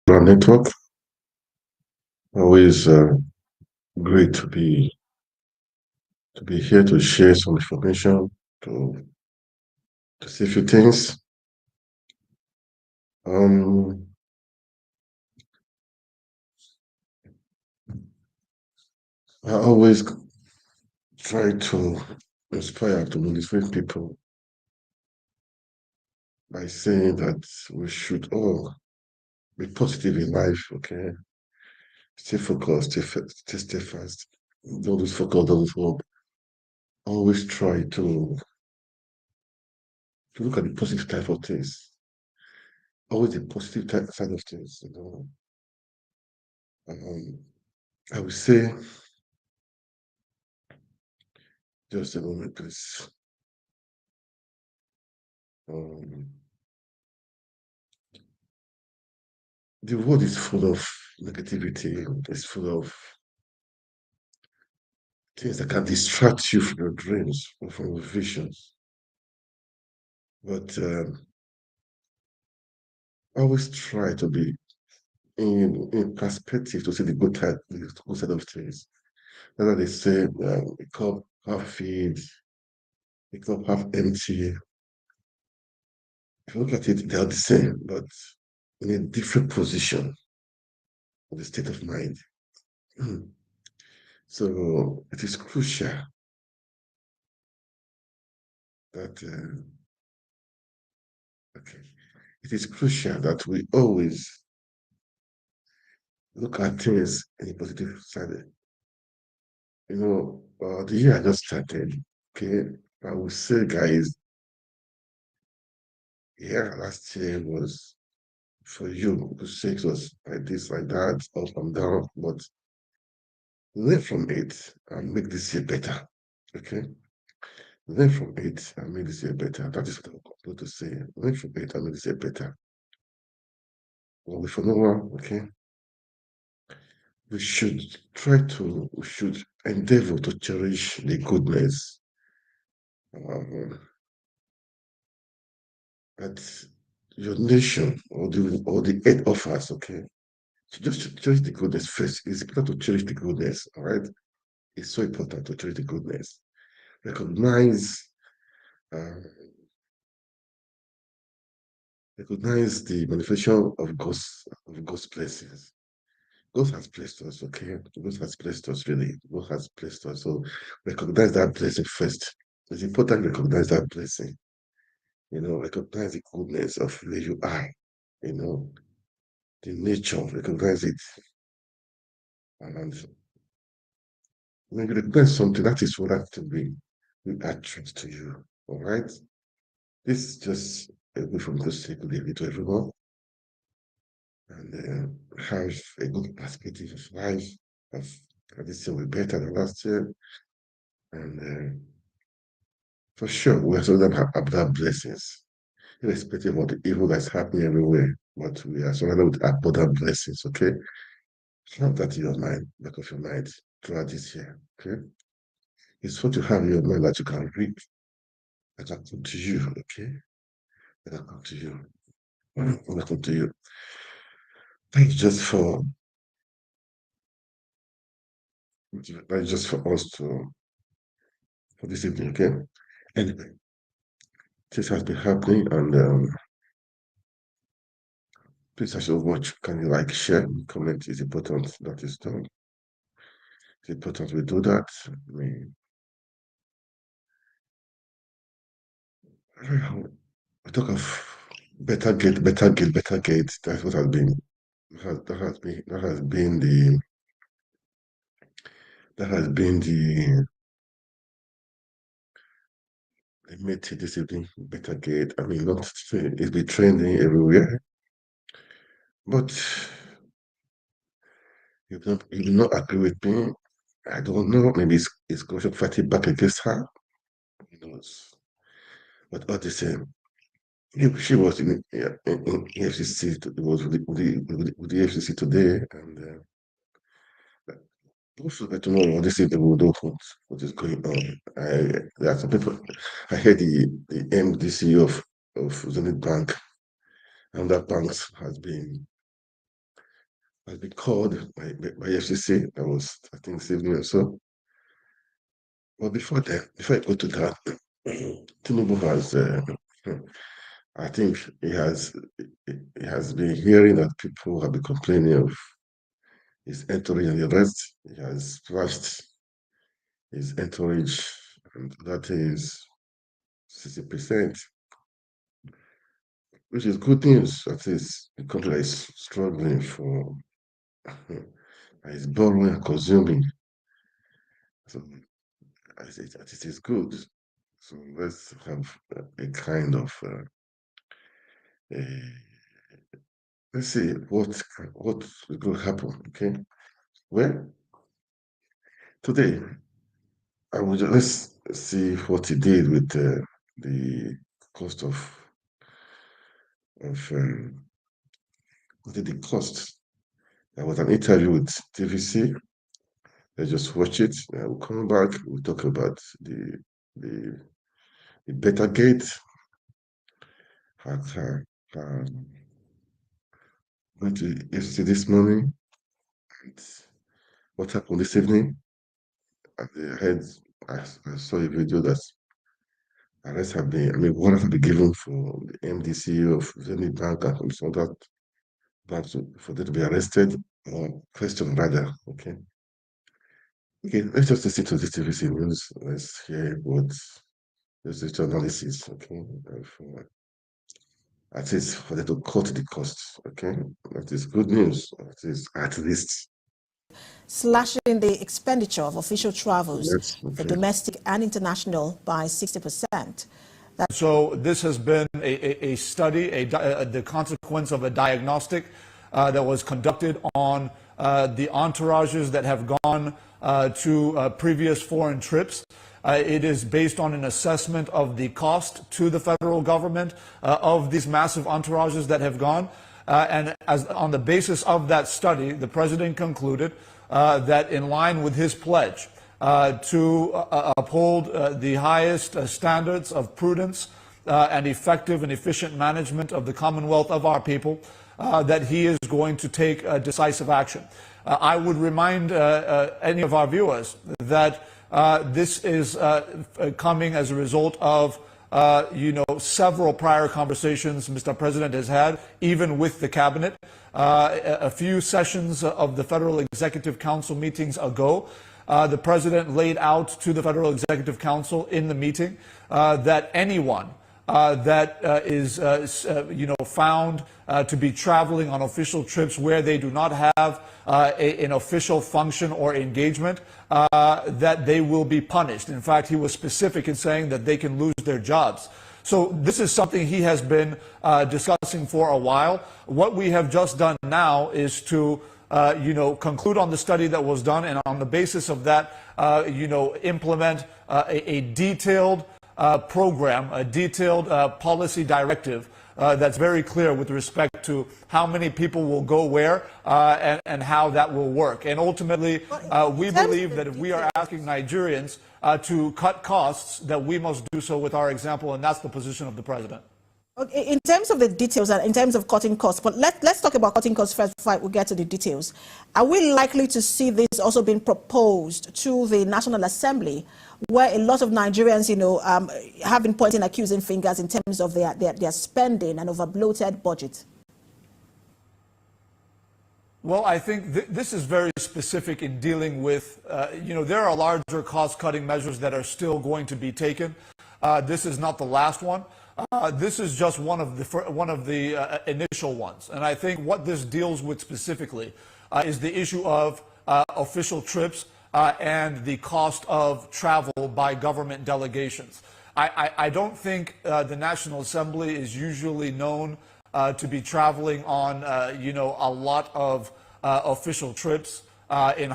Our network. Always great to be here to share some information to see a few things. Um, I always try to inspire to motivate people by saying that we should all be positive in life. Okay, stay focused, stay steadfast. Don't lose focus, don't lose hope. Always try to look at the positive type of things. Always the positive side of things. Um, I would say, just a moment, please. Um, the world is full of negativity. It's full of things that can distract you from your dreams or from your visions. But always try to be in perspective to see the good side of things. Whether they say the cup half filled, the cup half empty. If you look at it, they are the same, but in a different position of the state of mind. So it is crucial that okay, it is crucial that we always look at things in a positive side. The year I just started, okay, I would say, guys, yeah, last year was for you to say it was like this, like that, up and down, but learn from it and make this year better. Okay, learn from it and make this year better. That is what I'm going to say. Learn from it and make this year better. Well, for no one, okay, we should endeavor to cherish the goodness um, that your nation or the earth offers. Okay, so just to cherish the goodness first. It's important to cherish the goodness. All right, it's so important to cherish the goodness. Recognize, uh, recognize the manifestation of God's blessings. God has blessed us. Okay, God has blessed us. Really, God has blessed us. So recognize that blessing first. It's important to recognize that blessing. Recognize the goodness of where you are. You know, the nature, recognize it. And when you recognize something, that is what that to be will attract to you. All right. This is just a way from this to leave to everyone and have a good perspective of life. Of this year will be better than last year. And for sure, we are surrounded by abundant blessings, irrespective of the evil that's happening everywhere. But we are surrounded with abundant blessings. Okay. Have that in your mind, back of your mind throughout this year. Okay. It's what you have in your mind that you can read, that can come to you. Okay. That can come to you. That can come to you. Thanks just for us for this evening. Okay. Anyway, this has been happening, and please, as you watch, can you like, share, comment? Is important that is done. It's important we do that. We talk of better gate. That's what has been. That has been the message this evening. Better gate. I mean, not it's been trending everywhere, but you do not agree with me. I don't know. Maybe it's Goshen fighting back against her. Who knows? But all the same, she was in EFCC. It was with the EFCC today, and also get to know what this is the world of what is going on. There are some people. I heard the MDC of Zenith Bank and that banks has been has been called by EFCC. That was, I think, this evening or so. But before I go to that, Tinubu has, I think he has been hearing that people have been complaining of his entourage and the rest. He has flashed his entourage, and that is 60%, which is good news. That is the country that is struggling for, is borrowing and consuming. So it is good. So let's have a kind of let's see what is going to happen. Okay, well, today I will let's see what he did with the cost of what did it cost? There was an interview with TVC. Let's just watch it. We'll come back. We'll talk about the Betta Gate. Went to EFCC this morning. And what happened this evening? At the head, I saw a video that arrests have been, warrants have been given for the MD CEO of ZENITH Bank and some other banks for them to be arrested or questioned rather. Okay. Okay, let's just listen to this TVC news. Let's hear what this analysis, okay, at least for them to cut the costs, okay? That is good news. That is at least slashing the expenditure of official travels for okay. domestic and international by 60%. So this has been a study, the consequence of a diagnostic that was conducted on the entourages that have gone to previous foreign trips. It is based on an assessment of the cost to the federal government of these massive entourages that have gone. And on the basis of that study, the president concluded that in line with his pledge to uphold the highest standards of prudence and effective and efficient management of the Commonwealth of our people, that he is going to take decisive action. I would remind any of our viewers that this is coming as a result of several prior conversations Mr. President has had, even with the cabinet. A few sessions of the Federal Executive Council meetings ago, the President laid out to the Federal Executive Council in the meeting that anyone that is found to be traveling on official trips where they do not have an official function or engagement, that they will be punished. In fact, he was specific in saying that they can lose their jobs. So this is something he has been discussing for a while. What we have just done now is to conclude on the study that was done, and on the basis of that, implement a detailed program, a detailed policy directive that's very clear with respect to how many people will go where and how that will work. And ultimately, we believe that if we are asking Nigerians to cut costs, that we must do so with our example, and that's the position of the president. Okay, in terms of the details and in terms of cutting costs, but let's talk about cutting costs first before we get to the details. Are we likely to see this also being proposed to the National Assembly, where a lot of Nigerians, have been pointing accusing fingers in terms of their spending and over bloated budget? Well, I think this is very specific in dealing with, there are larger cost-cutting measures that are still going to be taken. This is not the last one. This is just one of the initial ones. And I think what this deals with specifically is the issue of official trips and the cost of travel by government delegations. I don't think the National Assembly is usually known to be traveling on, a lot of official trips in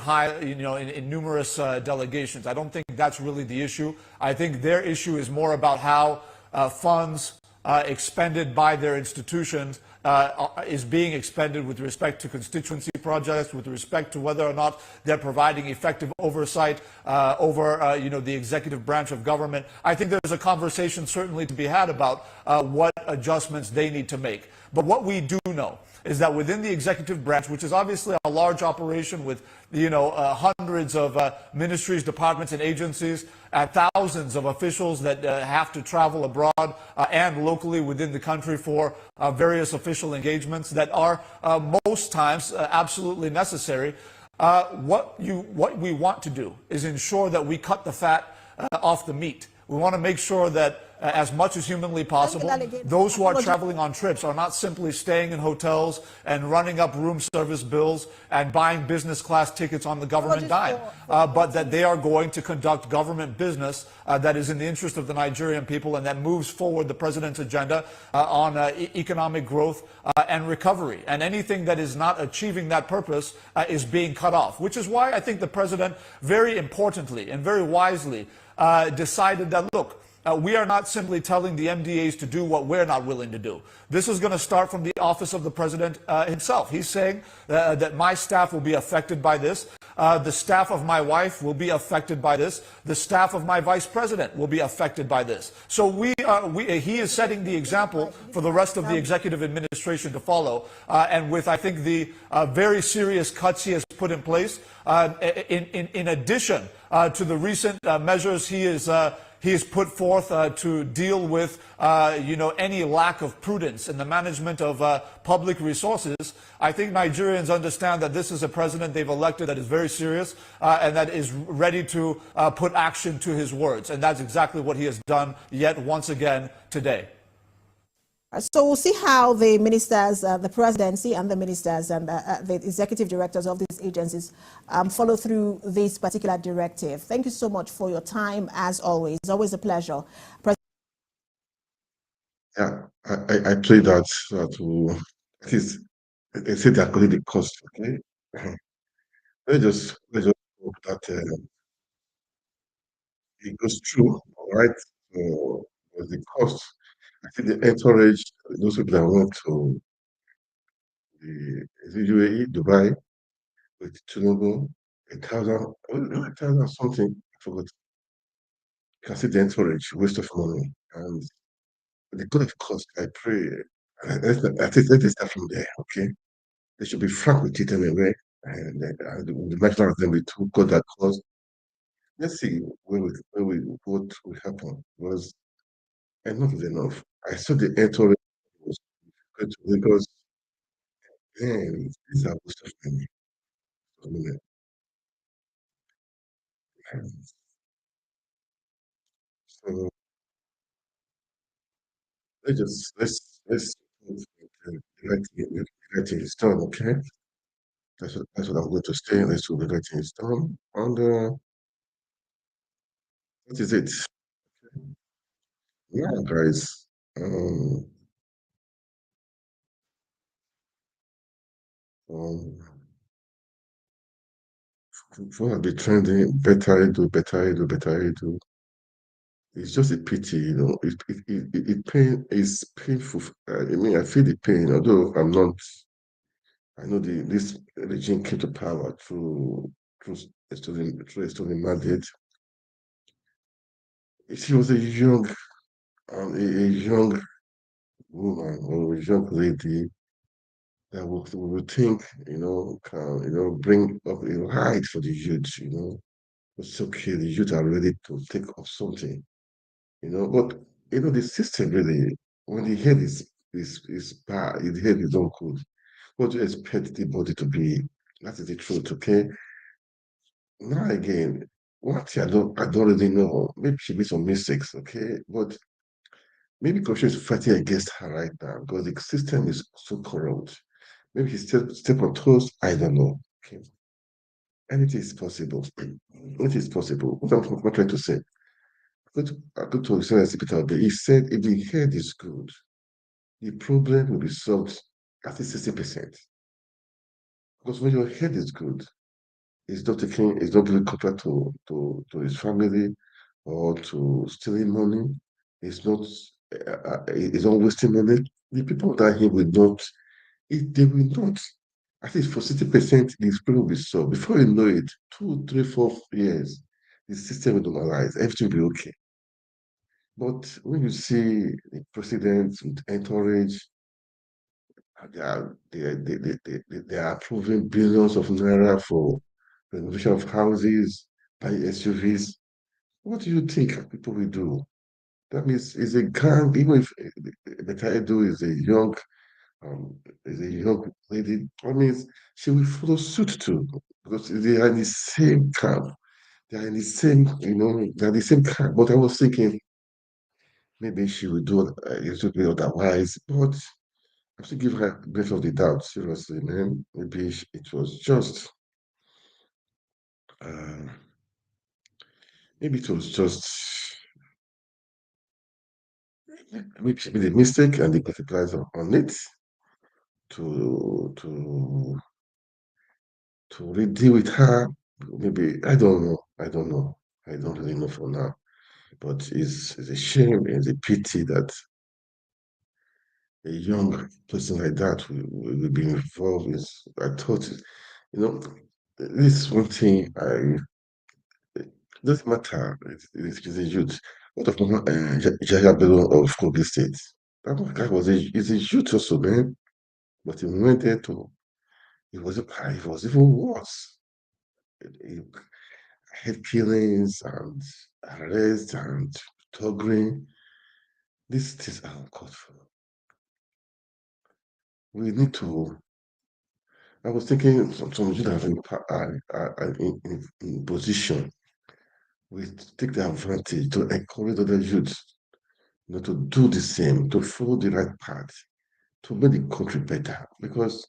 numerous delegations. I don't think that's really the issue. I think their issue is more about how funds expended by their institutions is being expended with respect to constituency projects, with respect to whether or not they're providing effective oversight over the executive branch of government. I think there's a conversation certainly to be had about what adjustments they need to make. But what we do know is that within the executive branch, which is obviously a large operation with, hundreds of ministries, departments, and agencies, thousands of officials that have to travel abroad and locally within the country for various official engagements that are most times absolutely necessary. What we want to do is ensure that we cut the fat off the meat. We want to make sure that as much as humanly possible, those who are traveling on trips are not simply staying in hotels and running up room service bills and buying business class tickets on the government dime, but that they are going to conduct government business that is in the interest of the Nigerian people and that moves forward the president's agenda on economic growth and recovery. And anything that is not achieving that purpose is being cut off, which is why I think the president very importantly and very wisely decided that, look, we are not simply telling the MDAs to do what we're not willing to do. This is going to start from the office of the president himself. He's saying that my staff will be affected by this. The staff of my wife will be affected by this. The staff of my vice president will be affected by this. So he is setting the example for the rest of the executive administration to follow. And with, I think, the very serious cuts he has put in place, in addition to the recent measures he has put forth to deal with, any lack of prudence in the management of public resources. I think Nigerians understand that this is a president they've elected that is very serious and that is ready to put action to his words. And that's exactly what he has done yet once again today. So we'll see how the ministers, the presidency and the ministers and the executive directors of these agencies follow through this particular directive. Thank you so much for your time, as always. It's always a pleasure. Yeah, I pray that at least they say they're calling the cost, okay? Let's just hope that it goes through, all right? So, the cost, I think the entourage, those people that went to the UAE, Dubai, with Tinubu, 1,000 something, I forgot. You can see the entourage, waste of money. And the good of cost, I pray, let it start from there, okay? They should be frank with it anyway. And the National Assembly too got that cost. Let's see what will happen. Because enough is enough. I saw the entourage was going to Lagos. Man, these are waste of money. So let's the right thing is done, okay? That's what I'm going to stay. Let's do the right thing is done. And that is it. Yeah, guys. Um, um, for the trending, better Edu, better Edu. It's just a pity, it's painful. I mean, I feel the pain, although I'm not. I know this regime came to power through a stolen mandate. She was a a young woman or a young lady that would think, can, bring up a right for the youth, It's okay, the youth are ready to take up something, but the system really, when the head is bad, the head is not good, what do you expect the body to be? That is the truth, okay? Now again, what I don't really know. Maybe she made some mistakes, okay? But maybe Koshi is fighting against her right now because the system is so corrupt. Maybe he step on toes. I don't know. Okay. Anything is possible. Anything is possible. What I'm trying to say. I go to Excellency Peter Obi. He said if the head is good, the problem will be solved at least 60%. Because when your head is good, it's not giving contract to his family or to stealing money. It's not wasting money. The people that he will not, they will not. At least for 60%, this problem will be solved. Before you know it, 2, 3, 4 years, the system will normalize. Everything will be okay. But when you see the president with entourage, They are approving billions of naira for renovation of houses, buy SUVs. What do you think people will do? That means it's a gang, even if Betta Edu um, is a young lady, that means she will follow suit too, because they are in the same camp. They are in the same, they're the same camp. But I was thinking maybe she will do a little bit otherwise, but I have to give her the benefit of the doubt, seriously, man. Maybe it was just, uh, maybe it was just, maybe she made a mistake and they capitalized on it to to to really deal with her. Maybe I don't know. I don't know. I don't really know for now. But it's a shame, it's a pity that a young person like that will be involved in. I thought, this is one thing it doesn't matter. It's a youth. What of Jaya Bello of Kogi State? That guy is a youth also, man. But he went there to, it was even worse. He had killings and arrests and thuggery. These things are uncalled for. We need to. I was thinking some youth are in position. We take the advantage to encourage other youths, to do the same, to follow the right path, to make the country better. Because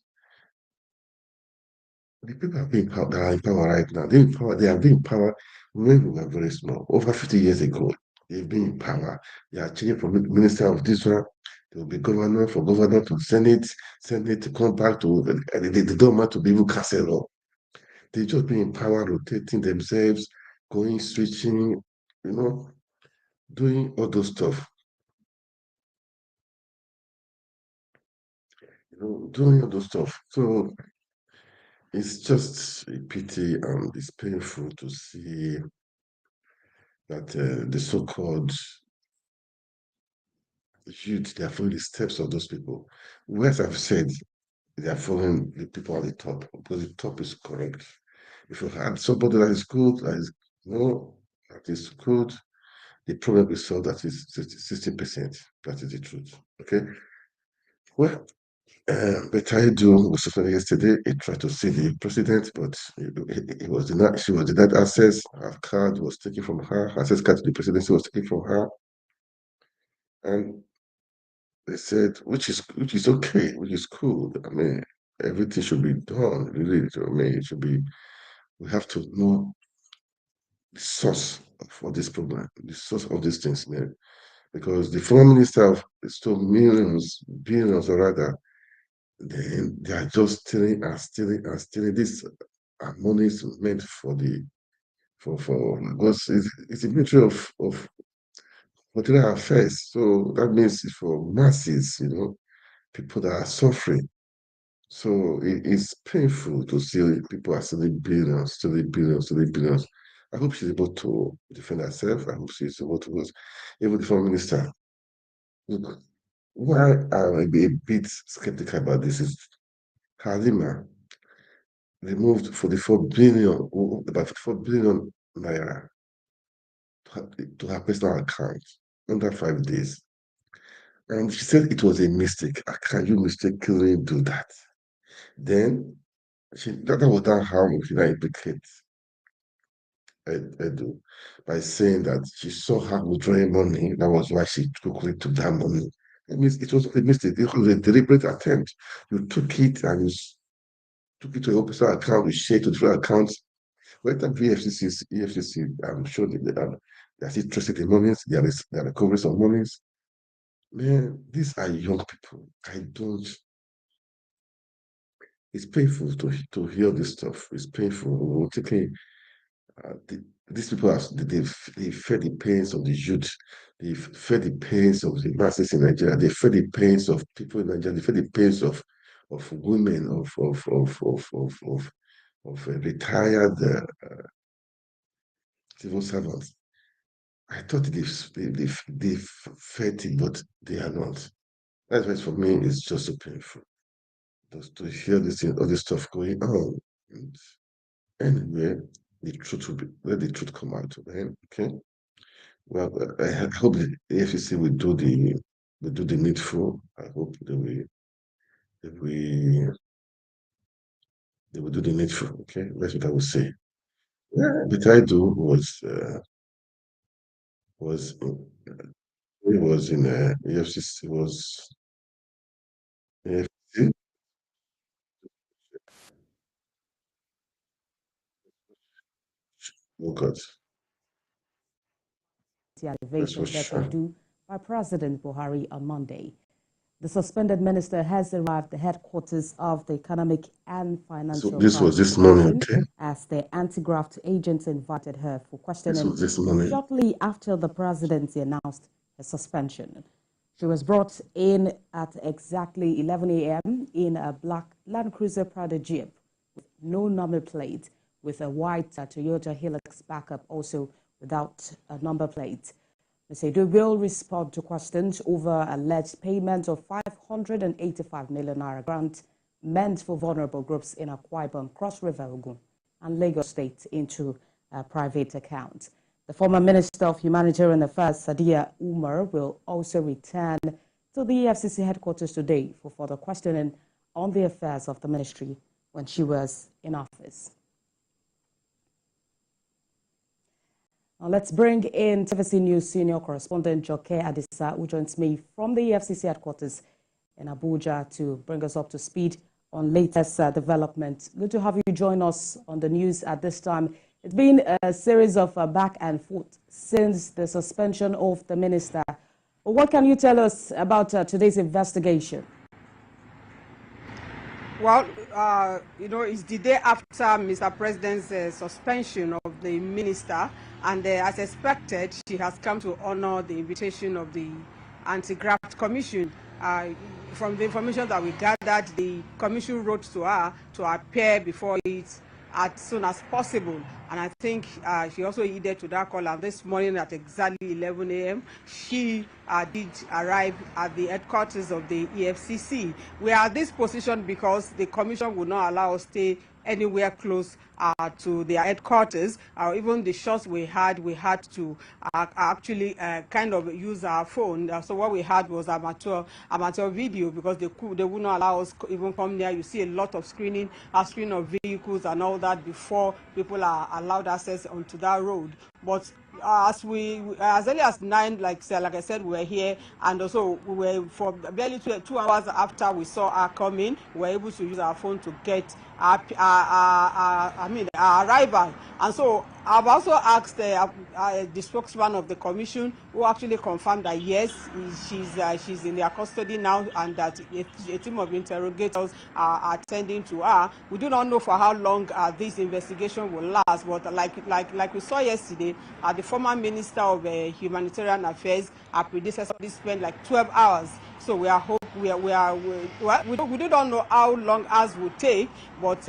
the people that are in power right now, they have been in power when we were very small. Over 50 years ago, they've been in power. They are changing from minister of this one, they will be governor, from governor to Senate to come back to the government to be able to cancel law. They just been in power, rotating themselves, going, switching, you know, doing all those stuff. Doing all those stuff. So it's just a pity and it's painful to see that the so-called youth, they are following the steps of those people. Whereas I've said, they are following the people at the top, because the top is correct. If you had somebody that is good, that is good, the problem is solved. That is 60%. That is the truth. Okay. Well, Betta Edu was suspended yesterday. He tried to see the president, but he was denied. She was denied access. Her card was taken from her. Her access card to the presidency was taken from her, and they said, which is okay, which is cool. I mean, everything should be done. Really, I mean, it should be. We have to know the source of this problem, the source of these things, man. Because the former minister of stole millions, billions, or rather, then they are just stealing and stealing and stealing. This money is meant for because it's a matter of material affairs. So that means it's for masses, people that are suffering. So it's painful to see people are stealing billions, stealing billions, stealing billions. I hope she's able to defend herself. I hope she's able to, because even the foreign minister. Look, why I'm a bit skeptical about this is Halima removed 44 billion, about 44 billion naira to her personal account under 5 days. And she said it was a mistake. How can you mistakenly do that? Then that was not how she now implicate Edu by saying that she saw her withdrawing money. That was why she quickly took that money. It means it was a mistake. It was a deliberate attempt. You took it and took it to your personal account, you shared to different accounts. When the EFCC, I'm sure they are still tracing the monies, there are recoveries of monies. Man, these are young people. It's painful to hear this stuff. It's painful. We're taking, these people they fed the pains of the youth. They fed the pains of the masses in Nigeria. They fed the pains of people in Nigeria. They fed the pains of women, of retired civil servants. I thought they've fed it, but they are not. That's why for me it's just so painful. to hear this thing, all this stuff going on. And anyway, the truth will be, let the truth come out. Okay. Well, I hope the EFCC will do the needful. I hope they will do the needful. Okay, that's what I would say. Yeah, the title was it was in EFCC was EFCC. Oh God, that's for Betta sure. Edu by President Buhari on Monday. The suspended minister has arrived at the headquarters of the Economic and So Financial this was Crimes this morning. Division Okay, as the anti-graft agents invited her for this questioning was this morning. shortly after the presidency announced her suspension. She was brought in at exactly 11 a.m. in a black Land Cruiser Prado Jeep with no number plate, with a white Toyota Hilux backup also without a number plate. Ms. Edu will respond to questions over alleged payment of 585 million naira grant meant for vulnerable groups in Akwa Ibom, Cross River, Ogun, and Lagos State into a private account. The former Minister of Humanitarian Affairs, Sadiya Umar, will also return to the EFCC headquarters today for further questioning on the affairs of the ministry when she was in office. Now let's bring in TVC News senior correspondent Joke Adisa, who joins me from the EFCC headquarters in Abuja to bring us up to speed on latest developments. Good to have you join us on the news at this time. It's been a series of back and forth since the suspension of the minister. What can you tell us about today's investigation? Well, it's the day after Mr. President's suspension of the minister, and as expected, she has come to honor the invitation of the Anti-Graft Commission. From the information that we gathered, the commission wrote to her to appear before it as soon as possible, and I think she also heeded to that call. And this morning at exactly 11 a.m., she did arrive at the headquarters of the EFCC. We are at this position because the commission would not allow us to stay anywhere close to their headquarters. Even the shots we had to actually kind of use our phone. So what we had was amateur video, because they would not allow us even come near. You see a lot of screen of vehicles and all that before people are allowed access onto that road. But as early as 9, like I said, we were here, and also we were for barely 2 hours after we saw her coming, we were able to use our phone to get our arrival. And so I've also asked the spokesman of the commission, who actually confirmed that yes, she's in their custody now, and that a team of interrogators are attending to her. We do not know for how long this investigation will last, but like we saw yesterday, the former Minister of Humanitarian Affairs, our predecessor, spent like 12 hours. So we do not know how long ours will take, but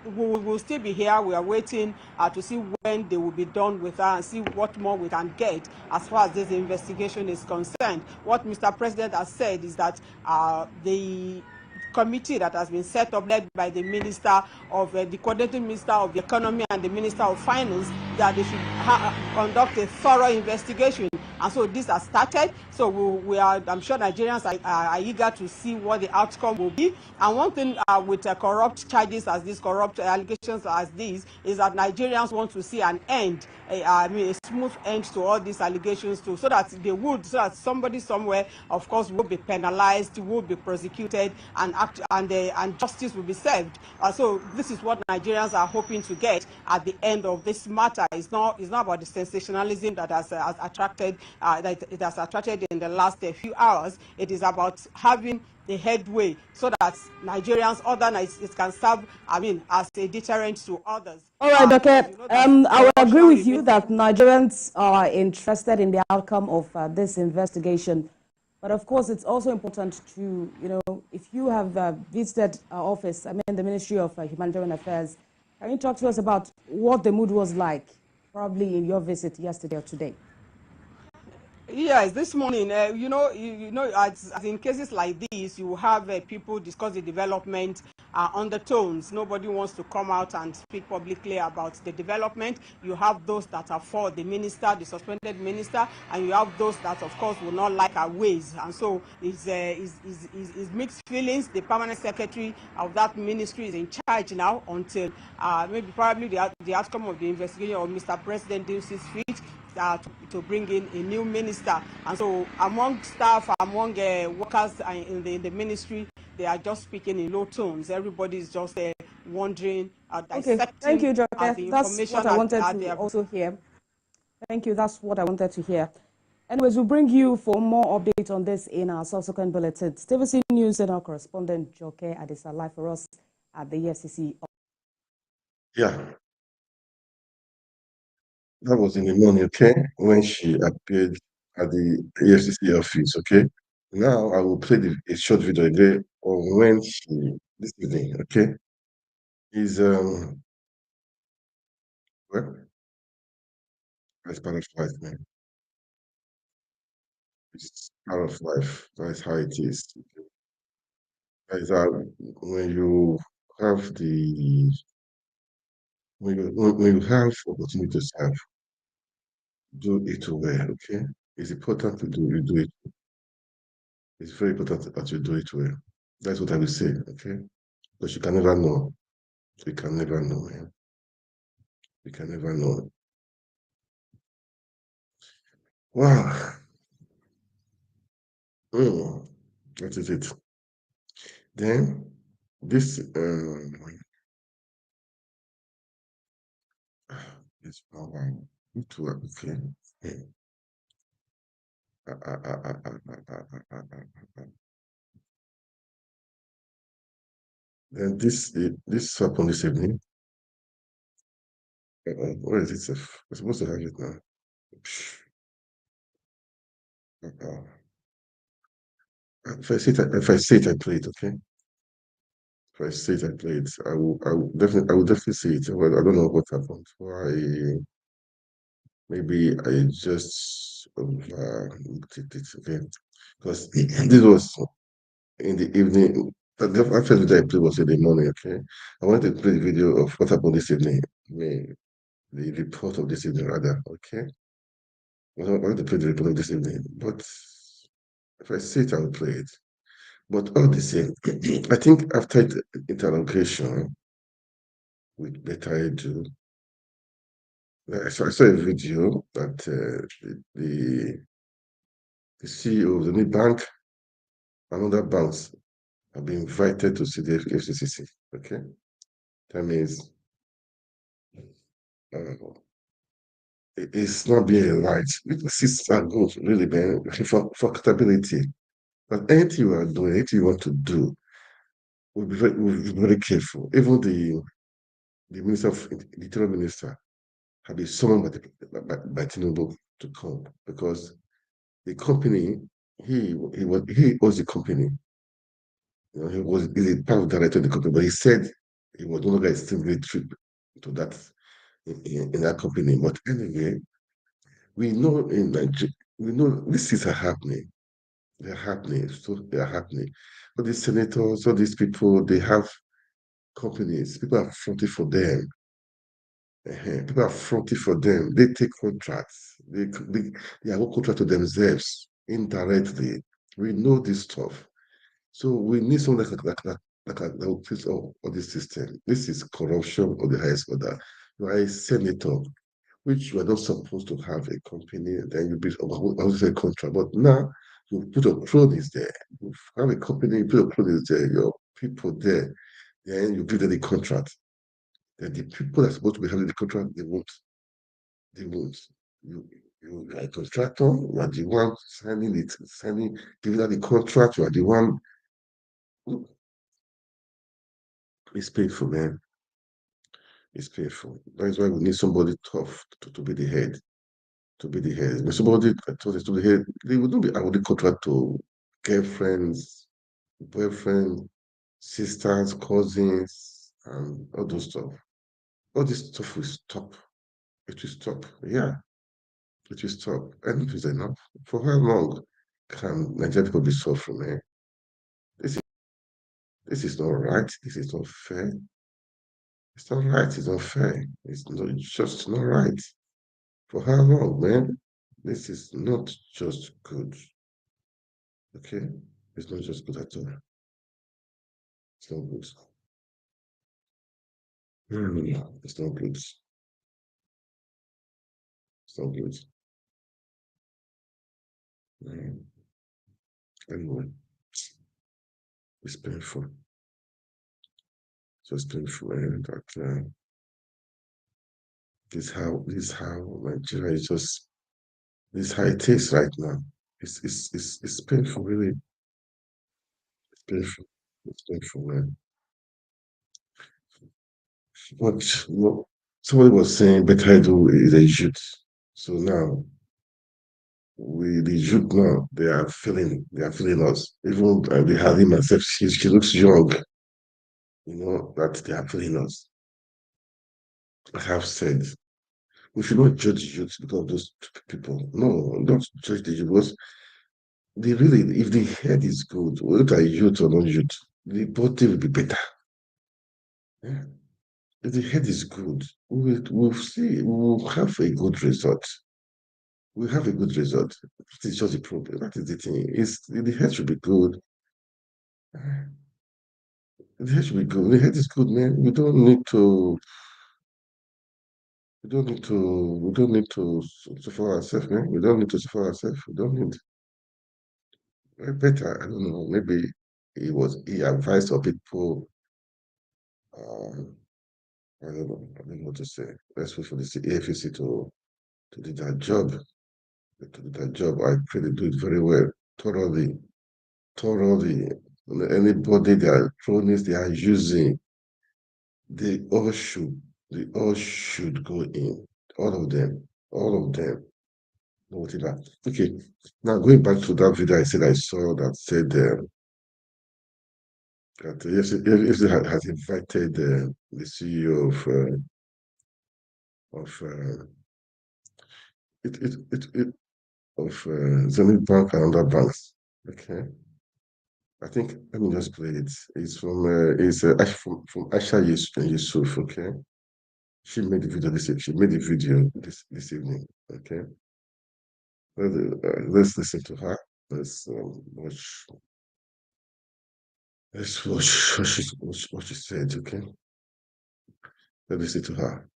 we will still be here. We are waiting to see when they will be done with her and see what more we can get as far as this investigation is concerned. What Mr. President has said is that the committee that has been set up, led by the Minister of the Coordinating Minister of the Economy and the Minister of Finance, that they should conduct a thorough investigation. And so this has started. So I'm sure Nigerians are eager to see what the outcome will be. And one thing with corrupt charges as these, corrupt allegations as these, is that Nigerians want to see an end, a smooth end to all these allegations too, so that somebody somewhere, of course, will be penalized, will be prosecuted, and justice will be served. So this is what Nigerians are hoping to get at the end of this matter. It's not about the sensationalism that has attracted in the last few hours. It is about having the headway so that it can serve, as a deterrent to others. All right, okay. I will agree with you that Nigerians are interested in the outcome of this investigation. But of course, it's also important to, if you have visited our office, the Ministry of Humanitarian Affairs, can you talk to us about what the mood was like, probably in your visit yesterday or today? Yes, this morning, as in cases like this, you have people discuss the development undertones. Nobody wants to come out and speak publicly about the development. You have those that are for the minister, the suspended minister, and you have those that, of course, will not like her ways. And so it's mixed feelings. The permanent secretary of that ministry is in charge now until maybe probably the outcome of the investigation, or Mr. President deems it fit to bring in a new minister. And so among staff, among workers in the ministry, they are just speaking in low tones. Everybody is just wondering, Okay, dissecting thank you, the Joke. That's information what I wanted they to have. also hear. Thank you. That's what I wanted to hear. Anyways, we'll bring you for more updates on this in our subsequent bulletins. TVC News and our correspondent Joke Adisa live for us at the EFCC. Yeah, that was in the morning, okay, when she appeared at the EFCC office, okay. Now I will play a short video again on when she, this evening, okay, is, well, it's part of life, man. It's part of life. That's how it is. That is how, when you have the, when you have opportunity to serve, do it well, okay? It's important to do it. It's very important that you do it well. That's what I will say, okay? Because you can never know. You can never know, man. You can never know. Wow. That is it. Then this this power to okay. Then this happened this evening. Where is it, Seth? I'm supposed to have it now. If I see it, I play it, okay? If I see it, I play it. I will definitely see it. Well, I don't know what happened. Why? Maybe I just looked at it, okay? Because this was in the evening. The first video I played was in the morning, okay? I wanted to play the video of what happened this evening. I mean, the report of this evening, rather, okay? I wanted to play the report of this evening, but if I see it, I will play it. But all the same, I think after the interrogation with Betta Edu, I saw a video that the CEO of the new bank and other banks have been invited to see the EFCC. Okay, that means it's not being right. It's are good, really, man, for accountability. But anything you are doing, anything you want to do, we'll be very careful. Even the minister of the interior minister have been summoned by Tinubu to come because the company he owns the company. You know, he's a part of the director of the company, but he said he was no longer a signatory to that in that company. But anyway, we know in Nigeria, we know these things are happening. They're happening. So they are happening. All these senators, all these people, they have companies. People are fronting for them. People are fronting for them. They take contracts. They have a contract to themselves indirectly. We know this stuff. So we need someone that will fix all this system. This is corruption of the highest order. You are a senator, which you are not supposed to have a company, then you build a contract. But now you put your cronies there. You have a company, you put your cronies there, your people there, then you give them the contract. Then the people that are supposed to be having the contract, they won't. They won't. You you are a contractor, you are the one giving out the contract, you are the one. It's painful, man. It's painful. That is why we need somebody tough to be the head. To be the head. When somebody told us to be the head, they would not be awarding contract to girlfriends, boyfriend, sisters, cousins, and all those stuff. All this stuff will stop. It will stop. Yeah. It will stop. Enough is enough. For how long can Nigerian people be suffering, man? This is not right. This is not fair. It's not right. It's not fair. It's just not right. For how long, man? This is not just good. Okay? It's not just good at all. It's not good. It's not good. It's not good. Anyway, it's painful. Just painful, man. That this how Nigeria is just this how it is right now. It's painful, really. It's painful. It's painful, man. What somebody was saying Betta Edu is a youth. So now the youth now they are feeling us. Even they have him myself, she looks young, that they are feeling us. I have said we should not judge youth because of those people. No, don't judge the youth because they really, if the head is good, whether youth or not youth, the body will be better. Yeah. If the head is good, we'll have a good result. We have a good result. That is just the problem. That is the thing. The head should be good. The head should be good. The head is good, man. We don't need to suffer ourselves, man. We don't need to suffer ourselves. We don't need better. I don't know. Maybe he advised some people. I don't know what to say. Let's wait for the EFCC to do that job. To do that job. I pray they do it very well, thoroughly. Anybody they are cronies they are using, they all should go in. All of them. All of them. Whatever. Okay. Now going back to that video I saw that said that EFCC has invited the CEO of Zenith Bank and other banks. Okay. I think let me just play it. It's from Aisha Yusuf. Okay. She made the video this evening. Okay. Let's listen to her. Let's watch. Let's watch what she said. Okay. Let's listen to her.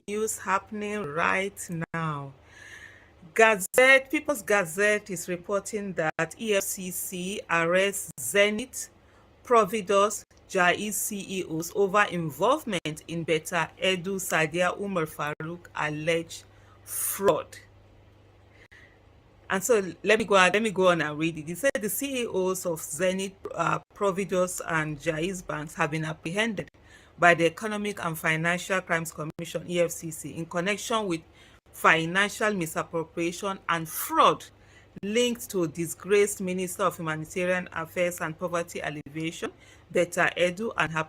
News happening right now. People's Gazette is reporting that EFCC arrests ZENITH, Providus, Jaiz CEOs over involvement in Betta Edu Sadia Umar Farouk alleged fraud. And so let me go on and read it. It said the CEOs of Zenith, Providus, and Jaiz banks have been apprehended by the Economic and Financial Crimes Commission (EFCC) in connection with financial misappropriation and fraud linked to disgraced Minister of Humanitarian Affairs and Poverty Alleviation, Betta Edu, and her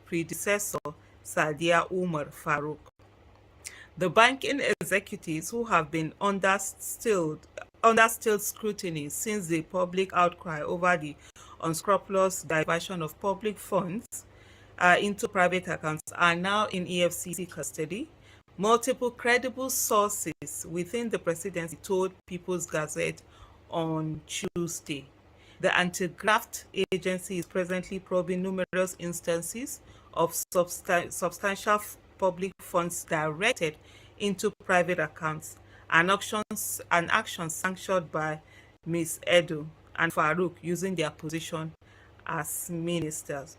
predecessor, Sadia Umar Farouk. The banking executives, who have been under still scrutiny since the public outcry over the unscrupulous diversion of public funds into private accounts, are now in EFCC custody. Multiple credible sources within the presidency told People's Gazette on Tuesday. The anti-graft agency is presently probing numerous instances of substantial public funds directed into private accounts, and actions sanctioned by Ms. Edu and Farouk using their position as ministers.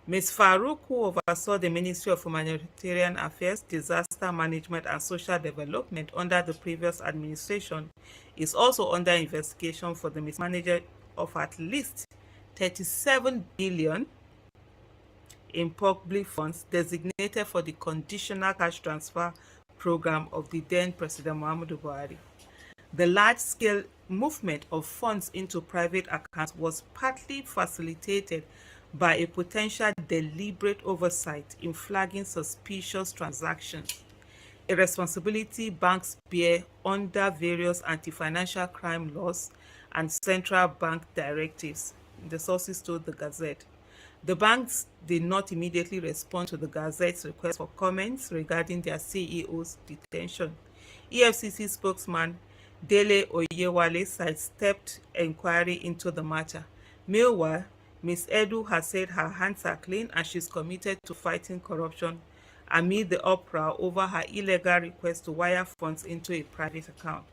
Ms. Farouk, who oversaw the Ministry of Humanitarian Affairs, Disaster Management and Social Development under the previous administration, is also under investigation for the mismanagement of at least 37 billion in public funds designated for the conditional cash transfer program of the then President Muhammadu Buhari. The large-scale movement of funds into private accounts was partly facilitated by a potential deliberate oversight in flagging suspicious transactions, a responsibility banks bear under various anti-financial crime laws and central bank directives, the sources told the Gazette. The banks did not immediately respond to the Gazette's request for comments regarding their CEO's detention. EFCC spokesman Dele Oyewale sidestepped inquiry into the matter. Meanwhile, Ms. Edu has said her hands are clean and she's committed to fighting corruption amid the uproar over her illegal request to wire funds into a private account.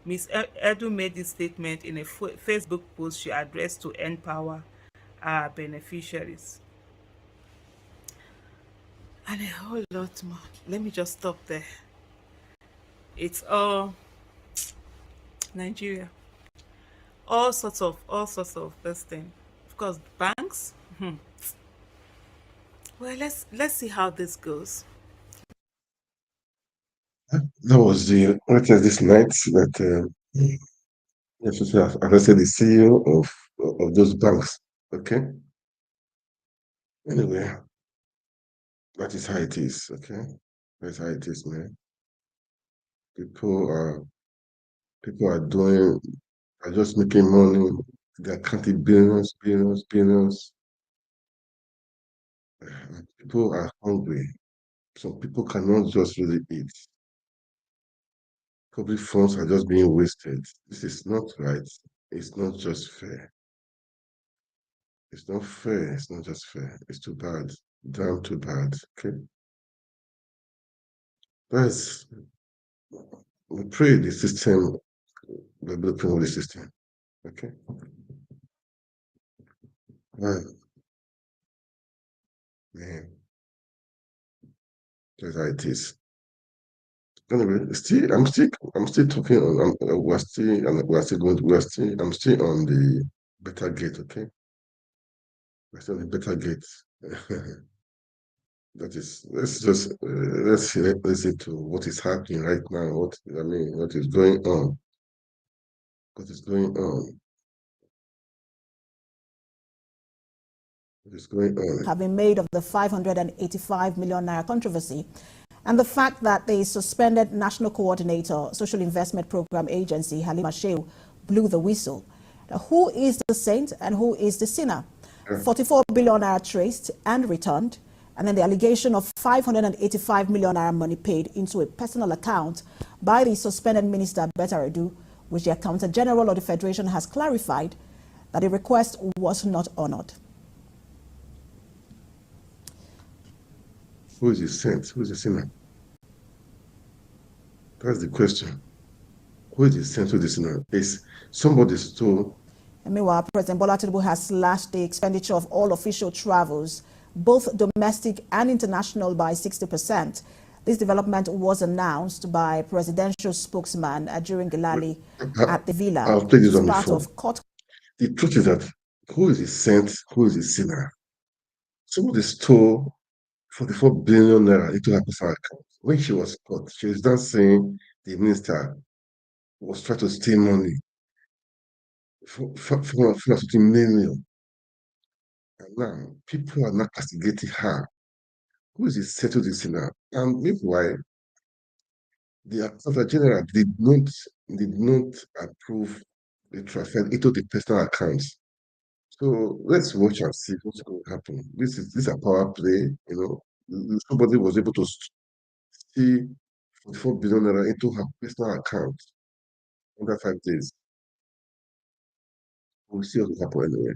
Ms. Edu made this statement in a Facebook post she addressed to Empower beneficiaries. And a whole lot more. Let me just stop there. It's all Nigeria. All sorts of this thing. Of course, banks. Well, let's see how this goes. That was the what is this night that EFCC has arrested the CEO of those banks. Okay. Anyway, that is how it is. Okay, that's how it is, man. People are are just making money. They're counting billions, billions, billions. People are hungry. Some people cannot just really eat. Public funds are just being wasted. This is not right. It's not just fair. It's not fair. It's not just fair. It's too bad. Damn too bad. Okay. That's we pray the system will be looking with the system. Okay. Right. Man. That's how it is. Anyway, I'm still talking on. I'm still on the better gate. Okay, we're still on the better gate. That is. Let's just let's listen to what is happening right now. What is going on? What is going on? What is going on? Have been made of the 585 million naira controversy and the fact that the suspended National Coordinator, Social Investment Program Agency, Halima Sheu, blew the whistle. Now, who is the saint and who is the sinner? 44 billion naira traced and returned, and then the allegation of 585 million naira money paid into a personal account by the suspended Minister Betta Edu, which the Accountant General of the Federation has clarified that the request was not honored. Who is the saint? Who is the sinner? That's the question. Who is the saint? Who is the sinner? Is somebody stole? And meanwhile, President Bola Tinubu has slashed the expenditure of all official travels, both domestic and international, by 60%. This development was announced by presidential spokesman during Gilali at the Villa. I'll play this on the part phone. of court. The truth is that who is the saint? Who is the sinner? Somebody stole 44 billion naira into her personal account. When she was caught, she was not saying the minister was trying to steal money for 50 million. And now people are not castigating her. Who is the settled this sinner? And meanwhile, the Accountant General did not approve the transfer into the personal accounts. So let's watch and see what's going to happen. This is a power play, you know. Somebody was able to see 44 billion naira into her personal account under 5 days. We'll see what will happen anyway.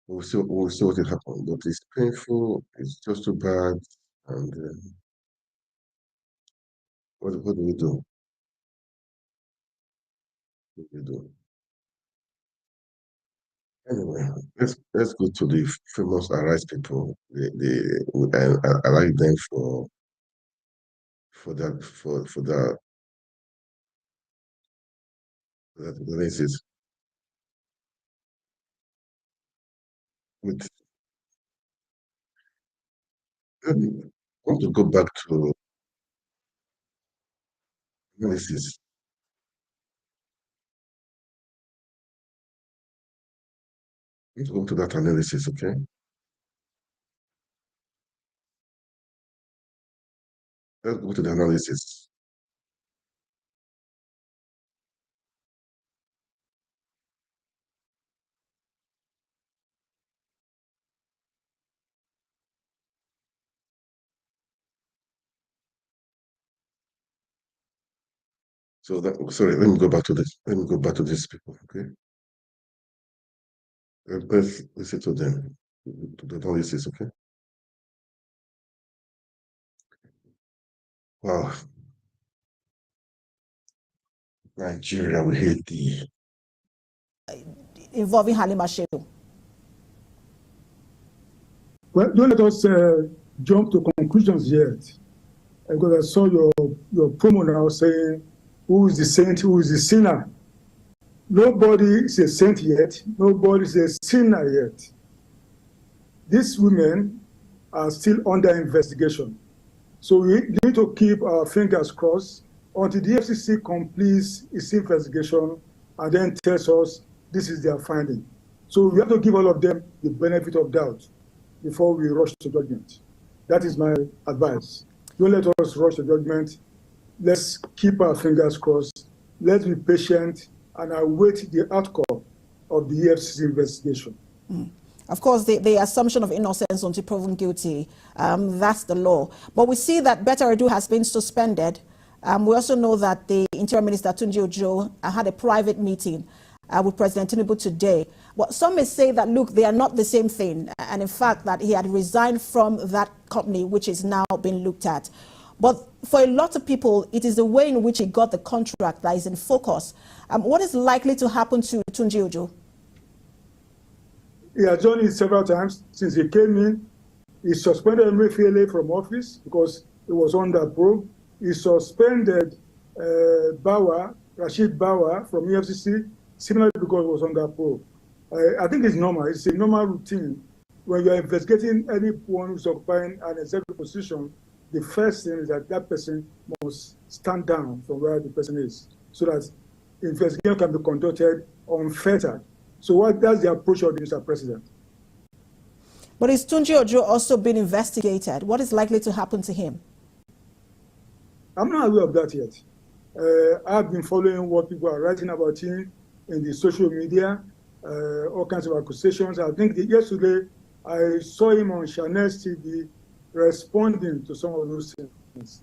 We'll see what will happen. But it's painful, it's just too bad. And what do we do? What do we do? Anyway, let's go to the famous Arise people. I like them for that analysis. With I want to go back to analysis. Let's go to that analysis, okay? Let's go to the analysis. So that, sorry, let me go back to this. Let me go back to these people, okay? Let's listen to them, to the analysis, okay? Wow. Nigeria, we hate the... Involving Halima Shehu. Well, don't let us jump to conclusions yet. Because I saw your promo now saying, who is the saint, who is the sinner? Nobody is a saint yet. Nobody is a sinner yet. These women are still under investigation. So we need to keep our fingers crossed until the EFCC completes its investigation and then tells us this is their finding. So we have to give all of them the benefit of doubt before we rush to judgment. That is my advice. Don't let us rush to judgment. Let's keep our fingers crossed. Let's be patient and await the outcome of the EFCC investigation. Of course, the assumption of innocence until proven guilty, that's the law. But we see that Betta Edu has been suspended. We also know that the Interior Minister, Tunji Ojo, had a private meeting with President Tinubu today. Well, some may say that, look, they are not the same thing. And in fact, that he had resigned from that company, which is now being looked at. But for a lot of people, it is the way in which he got the contract that is in focus. What is likely to happen to Tunji Ojo? He has done it several times since he came in. He suspended Emefiele from office because he was under probe. He suspended Rashid Bawa from EFCC, similarly because he was under probe. I think it's normal. It's a normal routine. When you are investigating anyone who's occupying an executive position, the first thing is that that person must stand down from where the person is so that investigation can be conducted unfettered. So that's the approach of the Mr. President. But is Tunji Ojo also being investigated? What is likely to happen to him? I'm not aware of that yet. I've been following what people are writing about him in the social media, all kinds of accusations. I think yesterday I saw him on Chanel's TV responding to some of those things.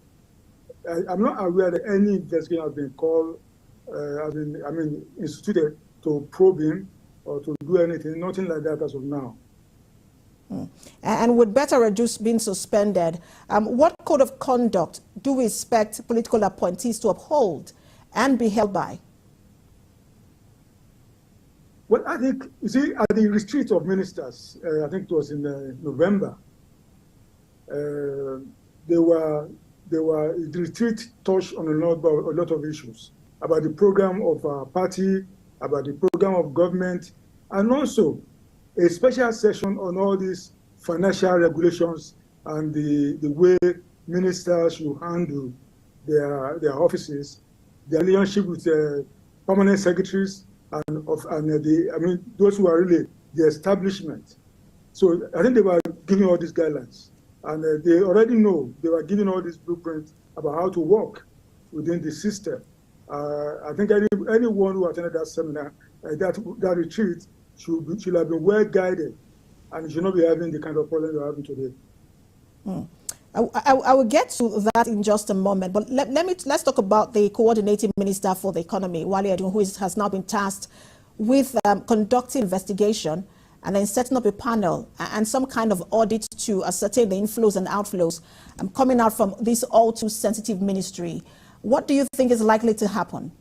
I'm not aware that any investigation has been called, instituted to probe him or to do anything, nothing like that as of now. And with Betta Edu being suspended, what code of conduct do we expect political appointees to uphold and be held by? Well, I think, you see, at the retreat of ministers, I think it was in November, the retreat touched on a lot of issues about the program of our party, about the program of government, and also a special session on all these financial regulations and the way ministers should handle their offices, their relationship with permanent secretaries, and those who are really the establishment. So I think they were giving all these guidelines, and they already know they were giving all these blueprints about how to work within the system. I think anyone who attended that seminar, that retreat, should have been well guided, and should not be having the kind of problem you're having today. I will get to that in just a moment, but let's talk about the coordinating minister for the economy, Wale Edun, who has now been tasked with conducting investigation and then setting up a panel and some kind of audit to ascertain the inflows and outflows coming out from this all too sensitive ministry. What do you think is likely to happen?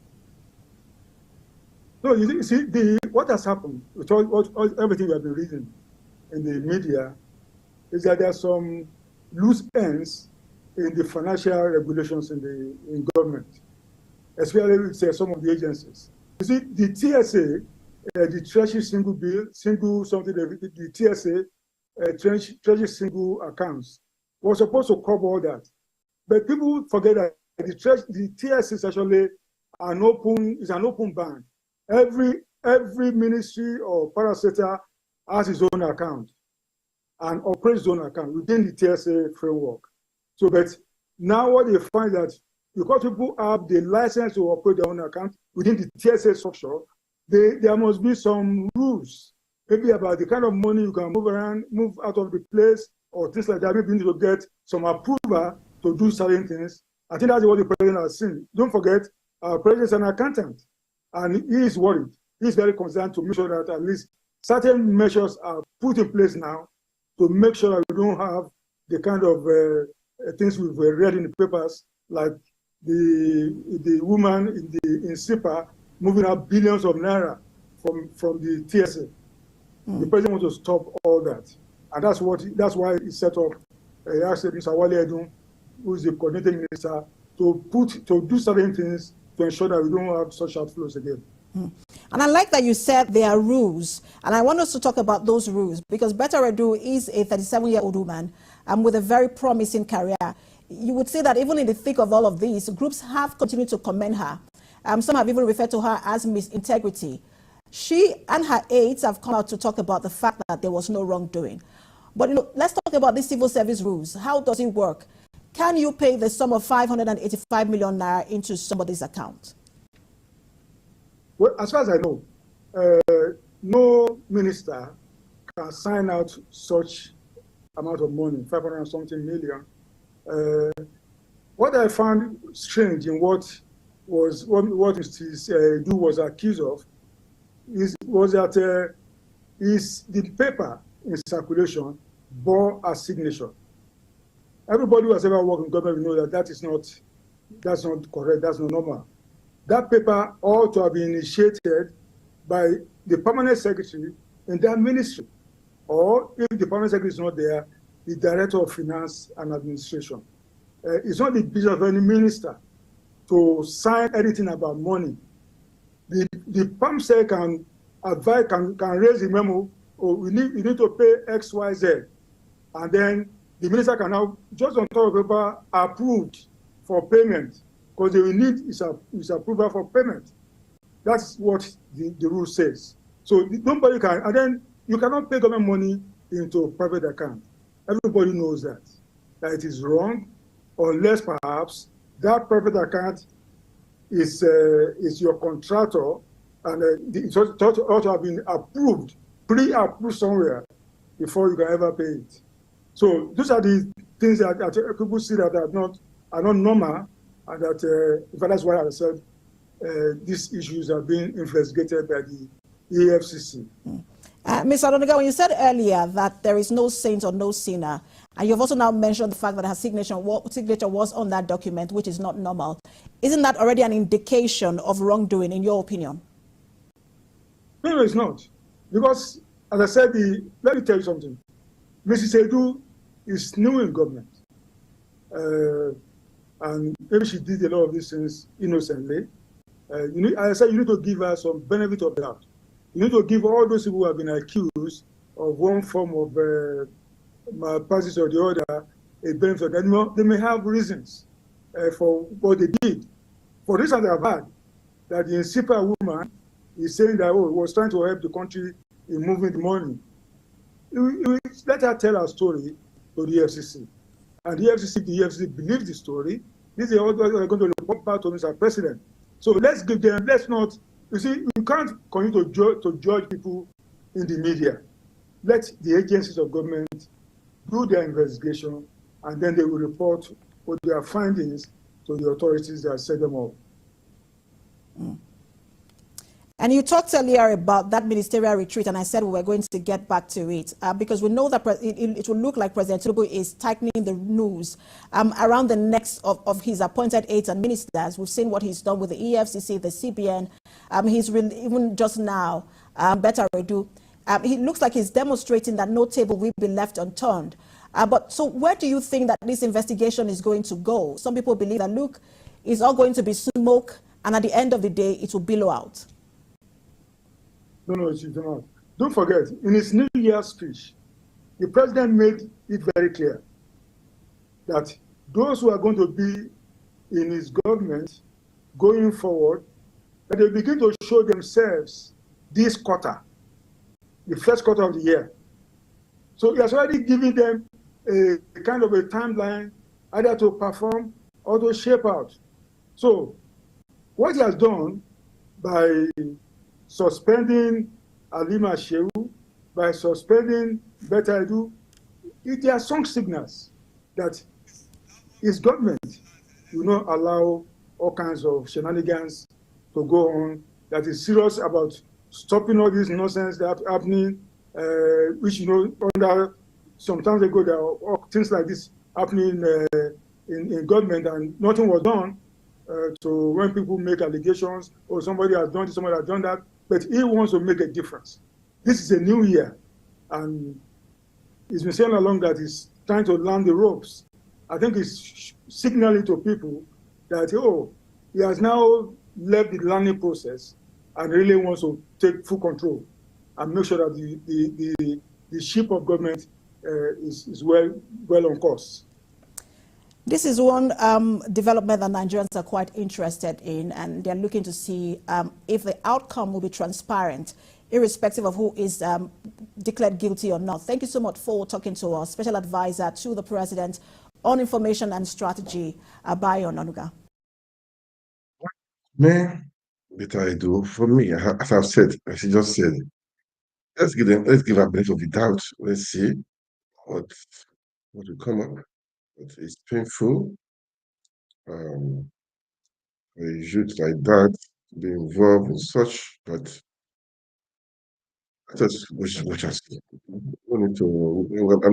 No, you see, what has happened with everything we have been reading in the media is that there are some loose ends in the financial regulations in government, especially with some of the agencies. You see, the TSA, the Treasury Single Bill, the TSA, Treasury Single Accounts, was supposed to cover all that. But people forget that the TSA is actually an open bank. Every ministry or parastatal has his own account and operates his own account within the TSA framework. So, but now what they find that because people have the license to operate their own account within the TSA structure, there must be some rules, maybe about the kind of money you can move around, move out of the place, or things like that. Maybe you need to get some approval to do certain things. I think that's what the president has seen. Don't forget, our president is an accountant, and he is worried. He is very concerned to make sure that at least certain measures are put in place now to make sure that we don't have the kind of things we've read in the papers, like the woman in SIPA moving out billions of naira from the TSA. The president wants to stop all that, and that's why he set up. He asked Mr. Betta Edu, who is the coordinating minister, to do certain things to ensure that we don't have such outflows again. And I like that you said there are rules, and I want us to talk about those rules, because Betta Edu is a 37-year-old woman with a very promising career. You would say that even in the thick of all of these, groups have continued to commend her. Some have even referred to her as Miss Integrity. She and her aides have come out to talk about the fact that there was no wrongdoing. But let's talk about the civil service rules. How does it work? Can you pay the sum of 585 million naira into somebody's account? Well, as far as I know, no minister can sign out such amount of money, 500 and something million. What I found strange in what Mr. Edu was accused of was that the paper in circulation bore a signature. Everybody who has ever worked in government will know that that's not correct, that's not normal. That paper ought to have been initiated by the permanent secretary in that ministry, or if the permanent secretary is not there, the director of finance and administration. It's not the business of any minister to sign anything about money. The PAMSEC can advise, can raise the memo, or you need to pay X, Y, Z, and then the minister can now, just on top of paper, approved for payment, because they will need his approval for payment. That's what the rule says. So nobody can, and then you cannot pay government money into a private account. Everybody knows that it is wrong, unless perhaps that private account is your contractor, and it ought to have been approved, pre-approved somewhere before you can ever pay it. So those are the things that people see that are not normal, and that in fact that's why I said these issues are being investigated by the EFCC. Ms. Adoniga, when you said earlier that there is no saint or no sinner, and you've also now mentioned the fact that her signature was on that document, which is not normal, isn't that already an indication of wrongdoing, in your opinion? No, it's not. Because, as I said, let me tell you something. Mrs. Edu is new in government. And maybe she did a lot of these things innocently. As I said, you need to give her some benefit of doubt. You need to give all those people who have been accused of one form of malpractice or the other a benefit. They may have reasons for what they did. For instance, I've heard that the SIPA woman is saying that, he was trying to help the country in moving the money. Let her tell her story to the EFCC. And the EFCC believes the story. This is what they're going to report back to Mr. President. So let's not, you see, you can't continue to judge people in the media. Let the agencies of government do their investigation, and then they will report what their findings to the authorities that set them up. And you talked earlier about that ministerial retreat, and I said we were going to get back to it because we know that it will look like President Tinubu is tightening the noose around the necks of his appointed aides and ministers. We've seen what he's done with the EFCC, the CBN. He's even just now, Betta Edu. It looks like he's demonstrating that no table will be left unturned. But so where do you think that this investigation is going to go? Some people believe that, look, it's all going to be smoke, and at the end of the day, it will billow out. No, it should not. Don't forget, in his New Year's speech, the president made it very clear that those who are going to be in his government going forward, that they begin to show themselves this quarter. the first quarter of the year. So he has already given them a kind of a timeline either to perform or to shape out. So what he has done by suspending Halima Shehu, by suspending Betta Edu, there are strong signals that his government will not allow all kinds of shenanigans to go on, that is serious about stopping all this nonsense that happening, which, under some time ago, there are things like this happening in government, and nothing was done to when people make allegations, or somebody has done this, somebody has done that, but he wants to make a difference. This is a new year, and he's been saying along that he's trying to learn the ropes. I think he's signaling to people that, he has now left the learning process and really wants to take full control and make sure that the ship of government is well on course. This is one development that Nigerians are quite interested in, and they're looking to see if the outcome will be transparent, irrespective of who is declared guilty or not. Thank you so much for talking to us, Special Advisor to the President on Information and Strategy, Abayo Onanuga. Man, Betta Edu, for me, as I've said, as you just said, let's give a benefit of the doubt. Let's see what will come up. But it's painful. For a youth like that to be involved in such, but let us watch us. I'm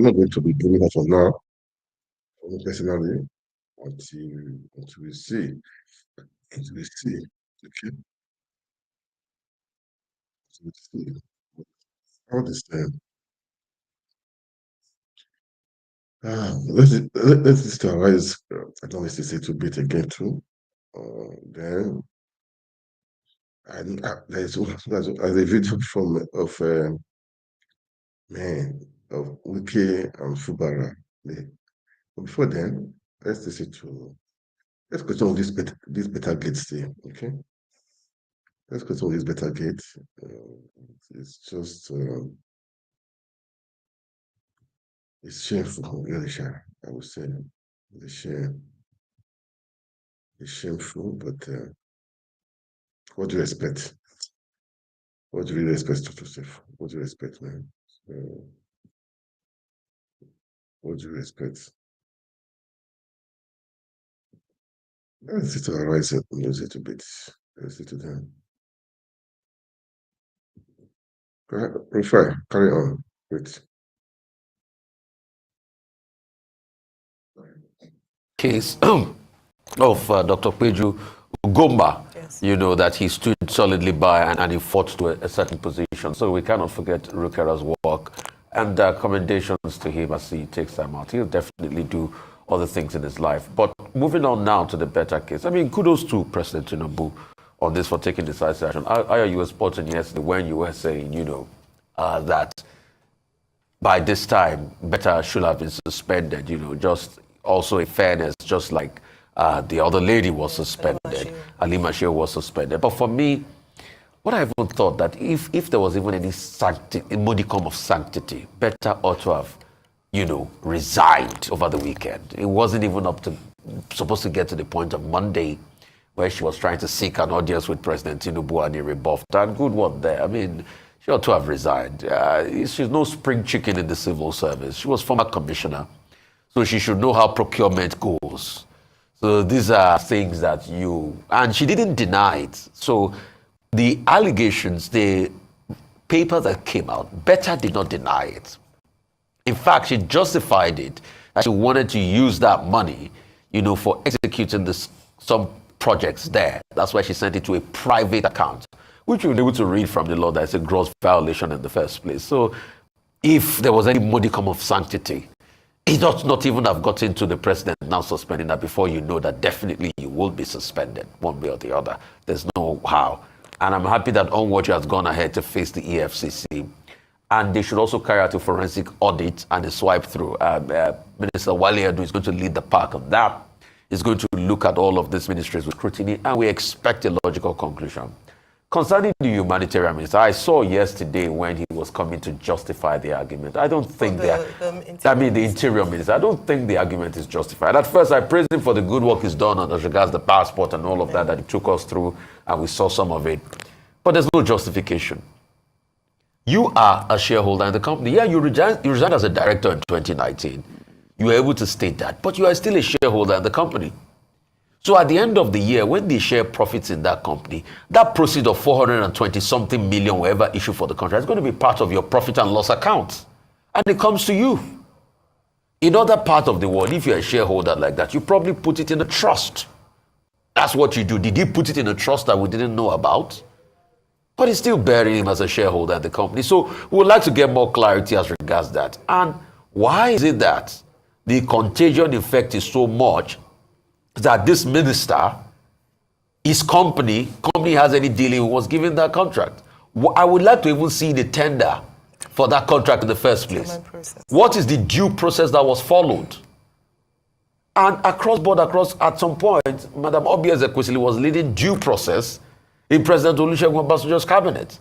not going to be doing that for now, personally, until we see. Until we see. Okay. Until we see. All this time. Let's to arise. I don't want to say to beat again too. Then there's a video of Wike and Fubara. Before then, let's continue this better gates thing, okay? Let's continue this better gate. It's just it's shameful, really shameful, I would say. It's shameful, but what do you expect? What do you really expect, Joseph? What do you expect, man? What do you expect? Let's see to arise and lose it a bit. Let's see to them. Carry on. Wait. Case of Dr. Peju Ugomba, yes. That he stood solidly by and he fought to a certain position. So we cannot forget Rukera's work, and commendations to him as he takes time out. He'll definitely do other things in his life. But moving on now to the Betta case. I mean, kudos to President Tinubu on this for taking decisive action. I was reporting yesterday when you were saying, that by this time, Betta should have been suspended, just also in fairness, just like the other lady was suspended, Halima Shehu was suspended. But for me, what I even thought that if there was even any sanctity, a modicum of sanctity, Betta ought to have, resigned over the weekend. It wasn't even supposed to get to the point of Monday where she was trying to seek an audience with President Tinubu and he rebuffed her. And good one there. I mean, she ought to have resigned. She's no spring chicken in the civil service. She was former commissioner, so she should know how procurement goes. So these are things that and she didn't deny it. So the allegations, the paper that came out, Betta did not deny it. In fact, she justified it that she wanted to use that money, for executing some projects there. That's why she sent it to a private account, which we were able to read from the law that it's a gross violation in the first place. So if there was any modicum of sanctity, it ought not even have gotten to the president now suspending that before you know that definitely you will be suspended one way or the other. There's no how. And I'm happy that Onwatch has gone ahead to face the EFCC. And they should also carry out a forensic audit and a swipe through. Minister Betta Edu is going to lead the pack of that. He's going to look at all of these ministries with scrutiny, and we expect a logical conclusion Concerning the humanitarian minister, I saw yesterday when he was coming to justify the argument. I don't think the interior minister, I don't think the argument is justified. At first, I praised him for the good work he's done as regards the passport and all of that he took us through, and we saw some of it. But there's no justification. You are a shareholder in the company. Yeah, you resigned as a director in 2019. You were able to state that, but you are still a shareholder in the company. So at the end of the year, when they share profits in that company, that proceed of 420-something million, whatever issue for the country, is going to be part of your profit and loss account. And it comes to you. In other part of the world, if you're a shareholder like that, you probably put it in a trust. That's what you do. Did he put it in a trust that we didn't know about? But he's still bearing him as a shareholder in the company. So we would like to get more clarity as regards that. And why is it that the contagion effect is so much that this minister, his company has any dealing, was given that contract? I would like to even see the tender for that contract in the first place. What is the due process that was followed? And at some point, Madam Obi Ezekwesili was leading due process in President Olusegun Obasanjo's cabinet.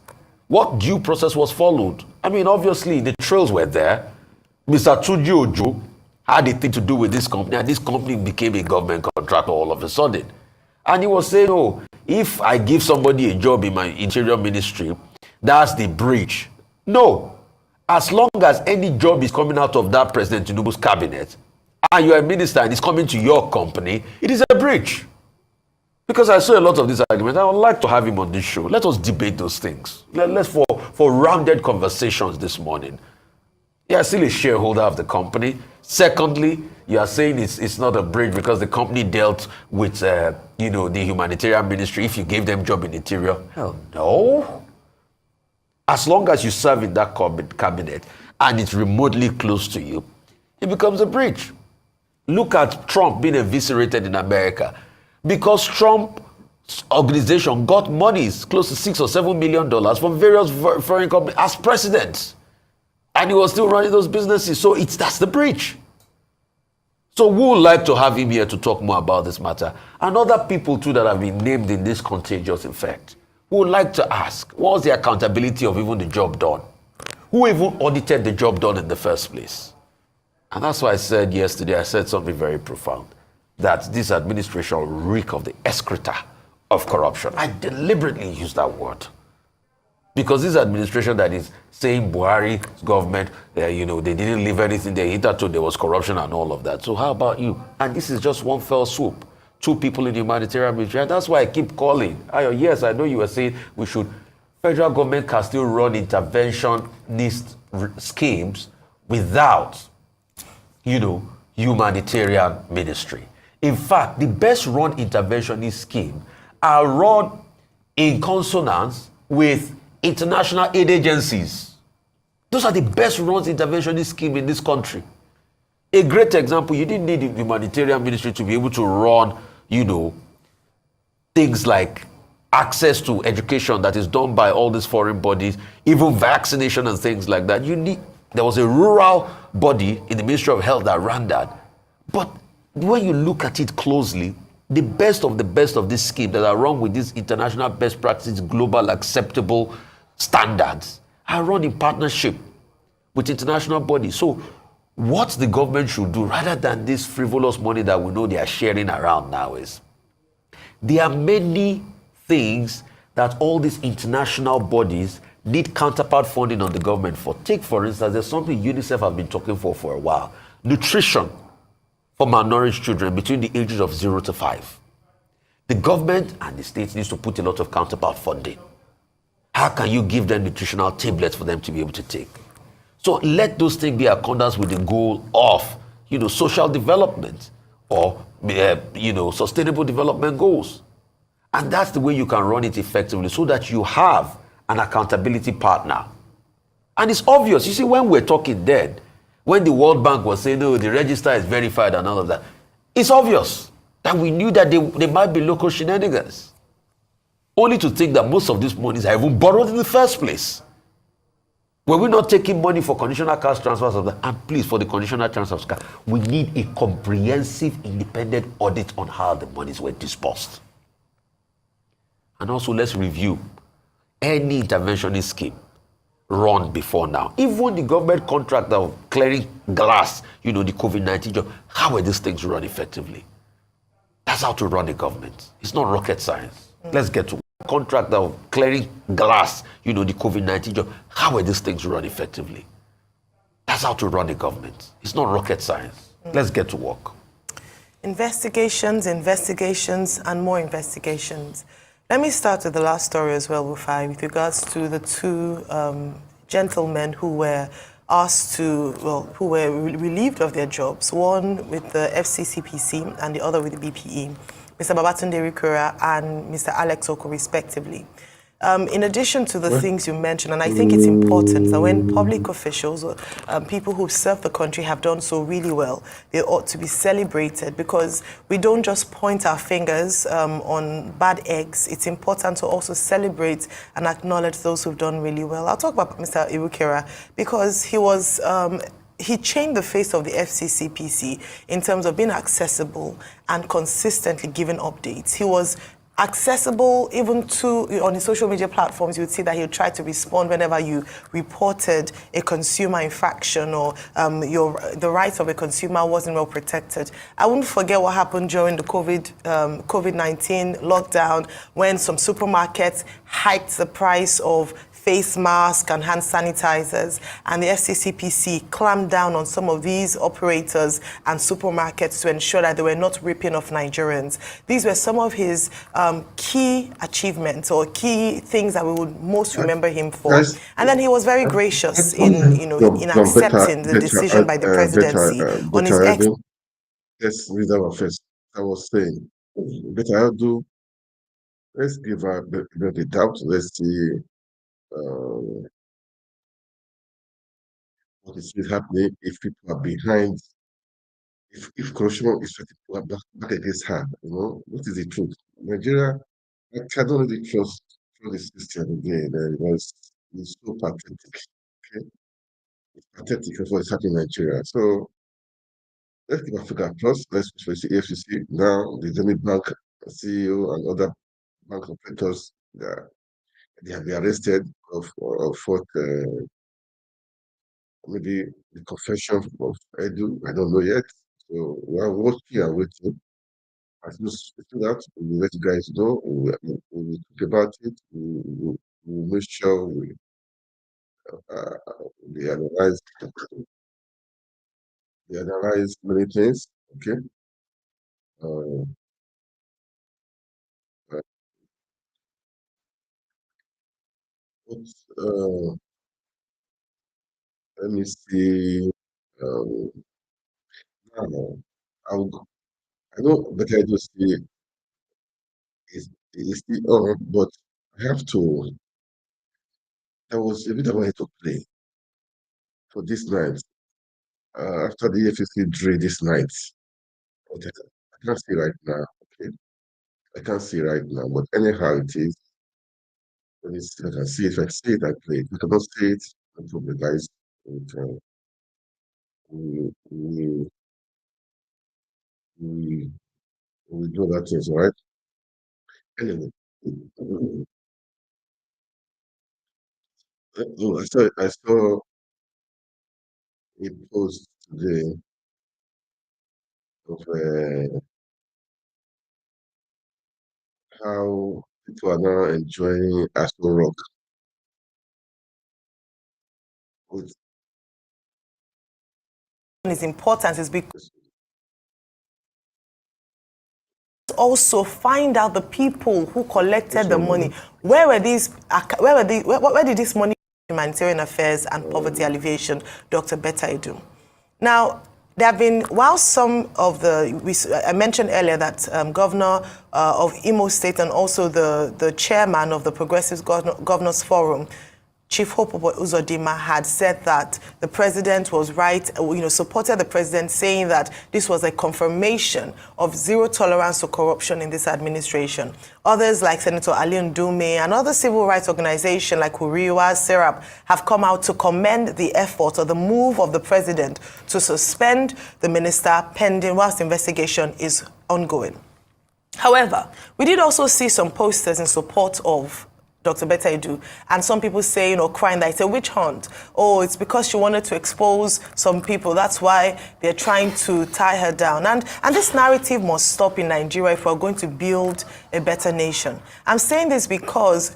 What due process was followed? I mean, obviously, the trails were there. Mr. Tunji Ojo had a thing to do with this company, and this company became a government contractor all of a sudden. And he was saying, oh, if I give somebody a job in my interior ministry, that's the breach. No. As long as any job is coming out of that President Tinubu's cabinet, and you're a minister and it's coming to your company, it is a breach. Because I saw a lot of these arguments. I would like to have him on this show. Let us debate those things. Let's for rounded conversations this morning. You are still a shareholder of the company. Secondly, you are saying it's not a breach because the company dealt with the humanitarian ministry. If you gave them job in interior, hell no. As long as you serve in that cabinet and it's remotely close to you, it becomes a breach. Look at Trump being eviscerated in America because Trump's organization got monies close to $6 or $7 million from various foreign companies as president. And he was still running those businesses. So that's the breach. So we would like to have him here to talk more about this matter. And other people too that have been named in this contagious effect. We would like to ask, what was the accountability of even the job done? Who even audited the job done in the first place? And that's why I said yesterday, I said something very profound, that this administration reek of the excreta of corruption. I deliberately used that word. Because this administration that is saying Buhari's government, they didn't leave anything there. Hitherto there was corruption and all of that. So how about you? And this is just one fell swoop. 2 people in the humanitarian ministry. And that's why I keep calling. Yes, I know you were saying federal government can still run interventionist schemes without, humanitarian ministry. In fact, the best run interventionist schemes are run in consonance with international aid agencies. Those are the best run interventionist schemes in this country. A great example, you didn't need the humanitarian ministry to be able to run, things like access to education that is done by all these foreign bodies, even vaccination and things like that. There was a rural body in the Ministry of Health that ran that. But when you look at it closely, the best of this scheme that are run with these international best practices, global acceptable standards, are run in partnership with international bodies. So what the government should do, rather than this frivolous money that we know they are sharing around now, is there are many things that all these international bodies need counterpart funding on the government for. Take, for instance, there's something UNICEF have been talking for a while. Nutrition for malnourished children between the ages of 0 to 5. The government and the states needs to put a lot of counterpart funding. How can you give them nutritional tablets for them to be able to take? So let those things be accordance with the goal of, social development or, sustainable development goals. And that's the way you can run it effectively so that you have an accountability partner. And it's obvious. You see, when we're talking then, when the World Bank was saying, no, the register is verified and all of that, it's obvious that we knew that they might be local shenanigans. Only to think that most of these monies are even borrowed in the first place. Were we not taking money for conditional cash transfers of that? And please, for the conditional transfers, we need a comprehensive independent audit on how the monies were disbursed. And also, let's review any interventionist scheme run before now. Even the government contract of clearing glass, the COVID-19 job, how were these things run effectively? That's how to run a government. It's not rocket science. Let's get to contract of clearing glass, the COVID-19 job, how were these things run effectively? That's how to run a government. It's not rocket science. Let's get to work. Investigations, and more investigations. Let me start with the last story as well, Rufai, with regards to the two gentlemen who were asked to, who were relieved of their jobs, one with the FCCPC and the other with the BPE, Mr. Babatunde Rikura and Mr. Alex Oko, respectively. In addition to the things you mentioned, and I think it's important that when public officials or people who serve the country have done so really well, they ought to be celebrated, because we don't just point our fingers on bad eggs. It's important to also celebrate and acknowledge those who've done really well. I'll talk about Mr. Irukera because he was he changed the face of the FCCPC in terms of being accessible and consistently giving updates. He was accessible even to, on his social media platforms. You would see that he would try to respond whenever you reported a consumer infraction or the rights of a consumer wasn't well protected. I wouldn't forget what happened during the COVID-19 lockdown when some supermarkets hiked the price of face masks and hand sanitizers, and the FCCPC clamped down on some of these operators and supermarkets to ensure that they were not ripping off Nigerians. These were some of his key achievements or key things that we would most remember him for. And then he was very gracious in accepting the decision by the presidency on his ex. Let's read our first. I was saying, Betta Edu, let's give her the doubt. Let's see what is happening if people are behind, if corruption is back against her. What is the truth? Nigeria, I don't really trust the system again. It's so pathetic. Okay, it's pathetic of what's happening in Nigeria. So let's give Africa plus. Let's face the EFCC now. The ZENITH Bank CEO and other bank operators, they have been arrested of what maybe the confession of Edu. I don't know yet. So we are watching and waiting. As soon as we do that, we will let you guys know. We will talk about it. We will make sure we analyze many things. Okay. Let me see. I know Betta Edu is still on, but I have to. There was a bit I wanted to play for this night. After the EFCC drill this night, but I can't see right now. Okay, I can't see right now. But anyhow, it is. Let me see. I can see it. If I see it, I play it. If I cannot see it, no problem, guys. We do that things, all right? Anyway. I saw a post today of how people are now enjoying Astro Rock. Its importance is because also find out the people who collected the money. Where did this money go? Humanitarian affairs and poverty alleviation, Dr. Betta Edu. Now, there have been, while some of I mentioned earlier that Governor of Imo State and also the chairman of the Progressive Governors Forum, Chief Hope Uzodimma, had said that the president was right, supported the president, saying that this was a confirmation of zero tolerance to corruption in this administration. Others like Senator Ali Ndume and other civil rights organizations like Huriwa, Serap have come out to commend the effort or the move of the president to suspend the minister pending whilst the investigation is ongoing. However, we did also see some posters in support of Dr. Betta Edu, and some people saying or crying that it's a witch hunt. Oh, it's because she wanted to expose some people. That's why they're trying to tie her down. And this narrative must stop in Nigeria if we're going to build a better nation. I'm saying this because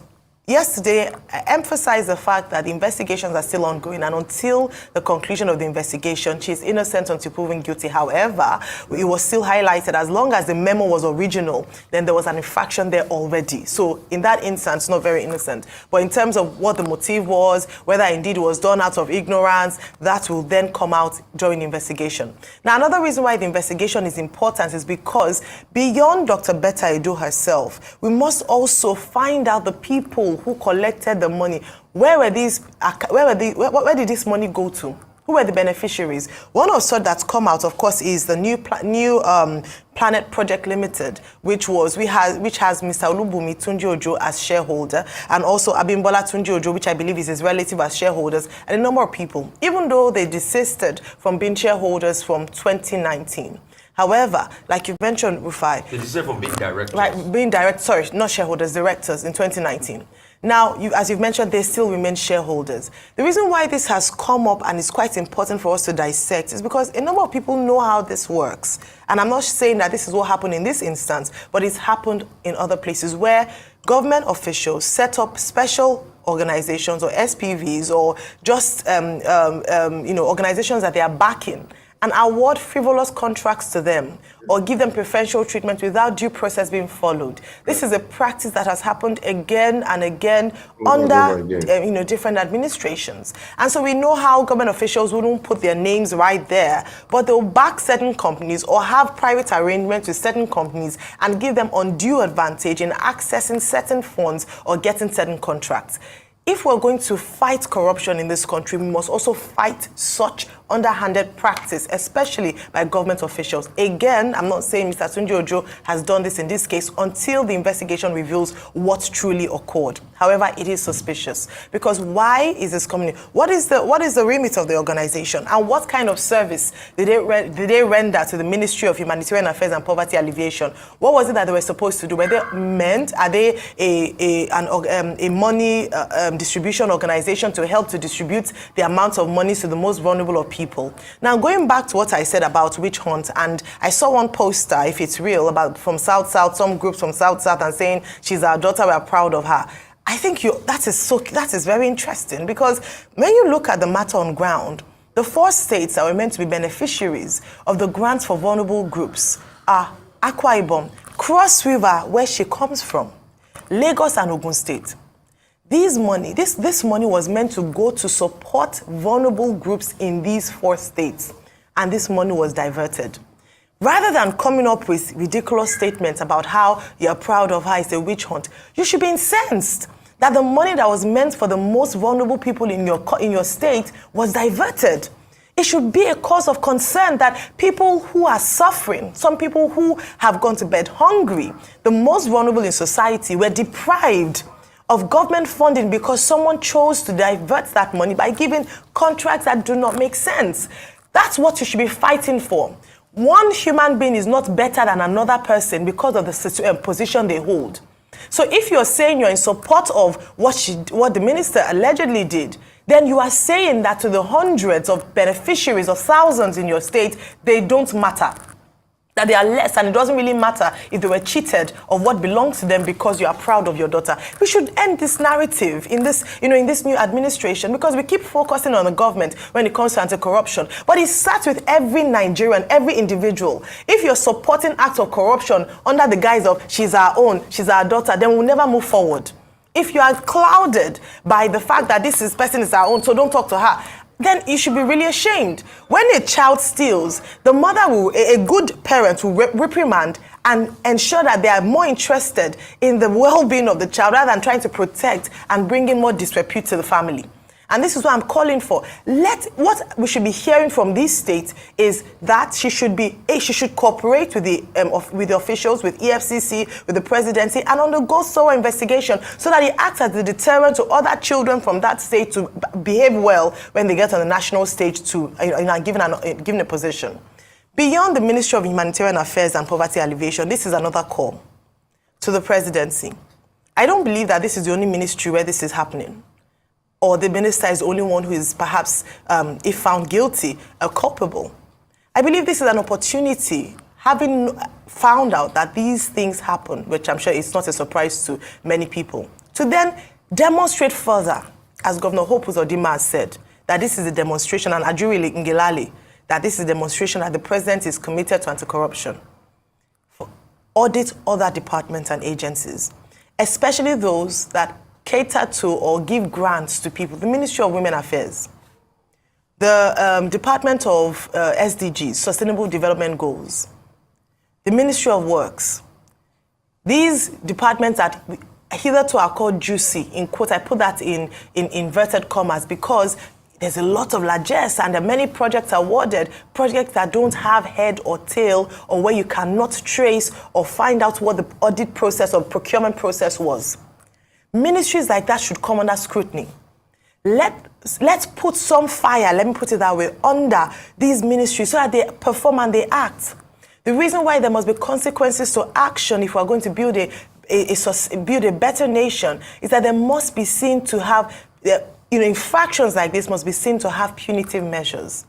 yesterday, I emphasized the fact that the investigations are still ongoing, and until the conclusion of the investigation, she is innocent until proven guilty. However, it was still highlighted as long as the memo was original, then there was an infraction there already. So in that instance, not very innocent. But in terms of what the motive was, whether indeed it was done out of ignorance, that will then come out during the investigation. Now, another reason why the investigation is important is because beyond Dr. Betta Edu herself, we must also find out the people who collected the money. Where did this money go to? Who were the beneficiaries? One of such that's come out, of course, is the new Planet Project Limited, which has Mr. Olubunmi Tunji Ojo as shareholder, and also Abimbola Tunji Ojo, which I believe is his relative, as shareholders, and a number of people, even though they desisted from being shareholders from 2019. However, like you mentioned, Rufai, they desisted from being directors. Right, being sorry, not shareholders, directors in 2019. Now, as you've mentioned, they still remain shareholders. The reason why this has come up and is quite important for us to dissect is because a number of people know how this works. And I'm not saying that this is what happened in this instance, but it's happened in other places where government officials set up special organizations or SPVs or just organizations that they are backing and award frivolous contracts to them or give them preferential treatment without due process being followed. This is a practice that has happened again and again under different administrations. And so we know how government officials wouldn't put their names right there, but they'll back certain companies or have private arrangements with certain companies and give them undue advantage in accessing certain funds or getting certain contracts. If we're going to fight corruption in this country, we must also fight such underhanded practice, especially by government officials. Again, I'm not saying Mr. Tunji Ojo has done this in this case until the investigation reveals what truly occurred. However, it is suspicious because why is this coming? What is the remit of the organization, and what kind of service did they render to the Ministry of Humanitarian Affairs and Poverty Alleviation? What was it that they were supposed to do? Were they are they a money distribution organization to help to distribute the amount of money to the most vulnerable of people? Now, going back to what I said about witch hunt, and I saw one poster, if it's real, about from South, some groups from South, and saying she's our daughter, we're proud of her. I think that is very interesting, because when you look at the matter on ground, the 4 states that were meant to be beneficiaries of the grants for vulnerable groups are Akwa Ibom, Cross River, where she comes from, Lagos and Ogun State. This money was meant to go to support vulnerable groups in these 4 states, and this money was diverted. Rather than coming up with ridiculous statements about how you're proud of her, it's a witch hunt, you should be incensed that the money that was meant for the most vulnerable people in your state was diverted. It should be a cause of concern that people who are suffering, some people who have gone to bed hungry, the most vulnerable in society, were deprived of government funding because someone chose to divert that money by giving contracts that do not make sense. That's what you should be fighting for. One human being is not better than another person because of the position they hold. So if you're saying you're in support of what the minister allegedly did, then you are saying that to the hundreds of beneficiaries or thousands in your state, they don't matter. That they are less, and it doesn't really matter if they were cheated of what belongs to them because you are proud of your daughter. We should end this narrative in this new administration, because we keep focusing on the government when it comes to anti-corruption. But it starts with every Nigerian, every individual. If you're supporting acts of corruption under the guise of she's our own, she's our daughter, then we'll never move forward. If you are clouded by the fact that this person is our own, so don't talk to her, then you should be really ashamed. When a child steals, the mother a good parent will reprimand and ensure that they are more interested in the well-being of the child rather than trying to protect and bring in more disrepute to the family. And this is what I'm calling for. What we should be hearing from this state is that she should cooperate with the officials, with EFCC, with the presidency, and undergo thorough investigation so that it acts as a deterrent to other children from that state to behave well when they get on the national stage to given a position. Beyond the Ministry of Humanitarian Affairs and Poverty Alleviation, this is another call to the presidency I don't believe that this is the only ministry where this is happening, or the minister is the only one who is perhaps, if found guilty, culpable. I believe this is an opportunity, having found out that these things happen, which I'm sure is not a surprise to many people, to then demonstrate further, as Governor Hope Uzodinma has said, that this is a demonstration, and Ajuri Ngilali, that this is a demonstration that the president is committed to anti-corruption. Audit other departments and agencies, especially those that cater to or give grants to people. The Ministry of Women Affairs, the Department of SDGs, Sustainable Development Goals, the Ministry of Works. These departments that hitherto are called juicy, in quote, I put that in inverted commas, because there's a lot of largesse and there are many projects awarded, projects that don't have head or tail, or where you cannot trace or find out what the audit process or procurement process was. Ministries like that should come under scrutiny. Let's put some fire, let me put it that way, under these ministries so that they perform and they act. The reason why there must be consequences to action if we're going to build a better nation is that there must be seen to have, infractions like this must be seen to have punitive measures.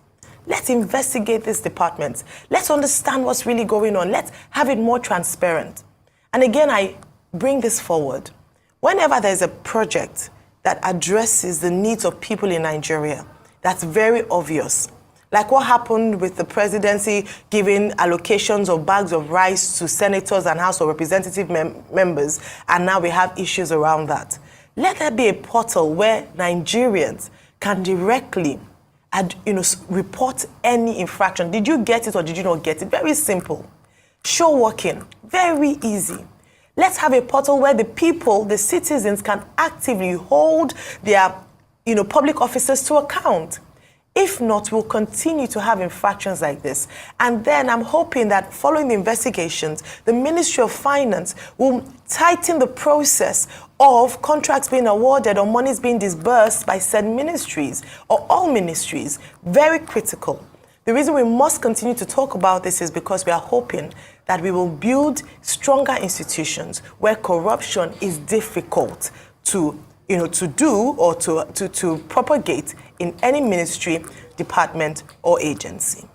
Let's investigate these departments. Let's understand what's really going on. Let's have it more transparent. And again, I bring this forward. Whenever there's a project that addresses the needs of people in Nigeria, that's very obvious. Like what happened with the presidency giving allocations of bags of rice to senators and House of Representative members, and now we have issues around that. Let there be a portal where Nigerians can directly report any infraction. Did you get it or did you not get it? Very simple. Show working. Very easy. Let's have a portal where the people, the citizens, can actively hold their public officers to account. If not, we'll continue to have infractions like this. And then I'm hoping that following the investigations, the Ministry of Finance will tighten the process of contracts being awarded or monies being disbursed by said ministries or all ministries. Very critical. The reason we must continue to talk about this is because we are hoping that we will build stronger institutions where corruption is difficult to do or to propagate in any ministry, department, or agency.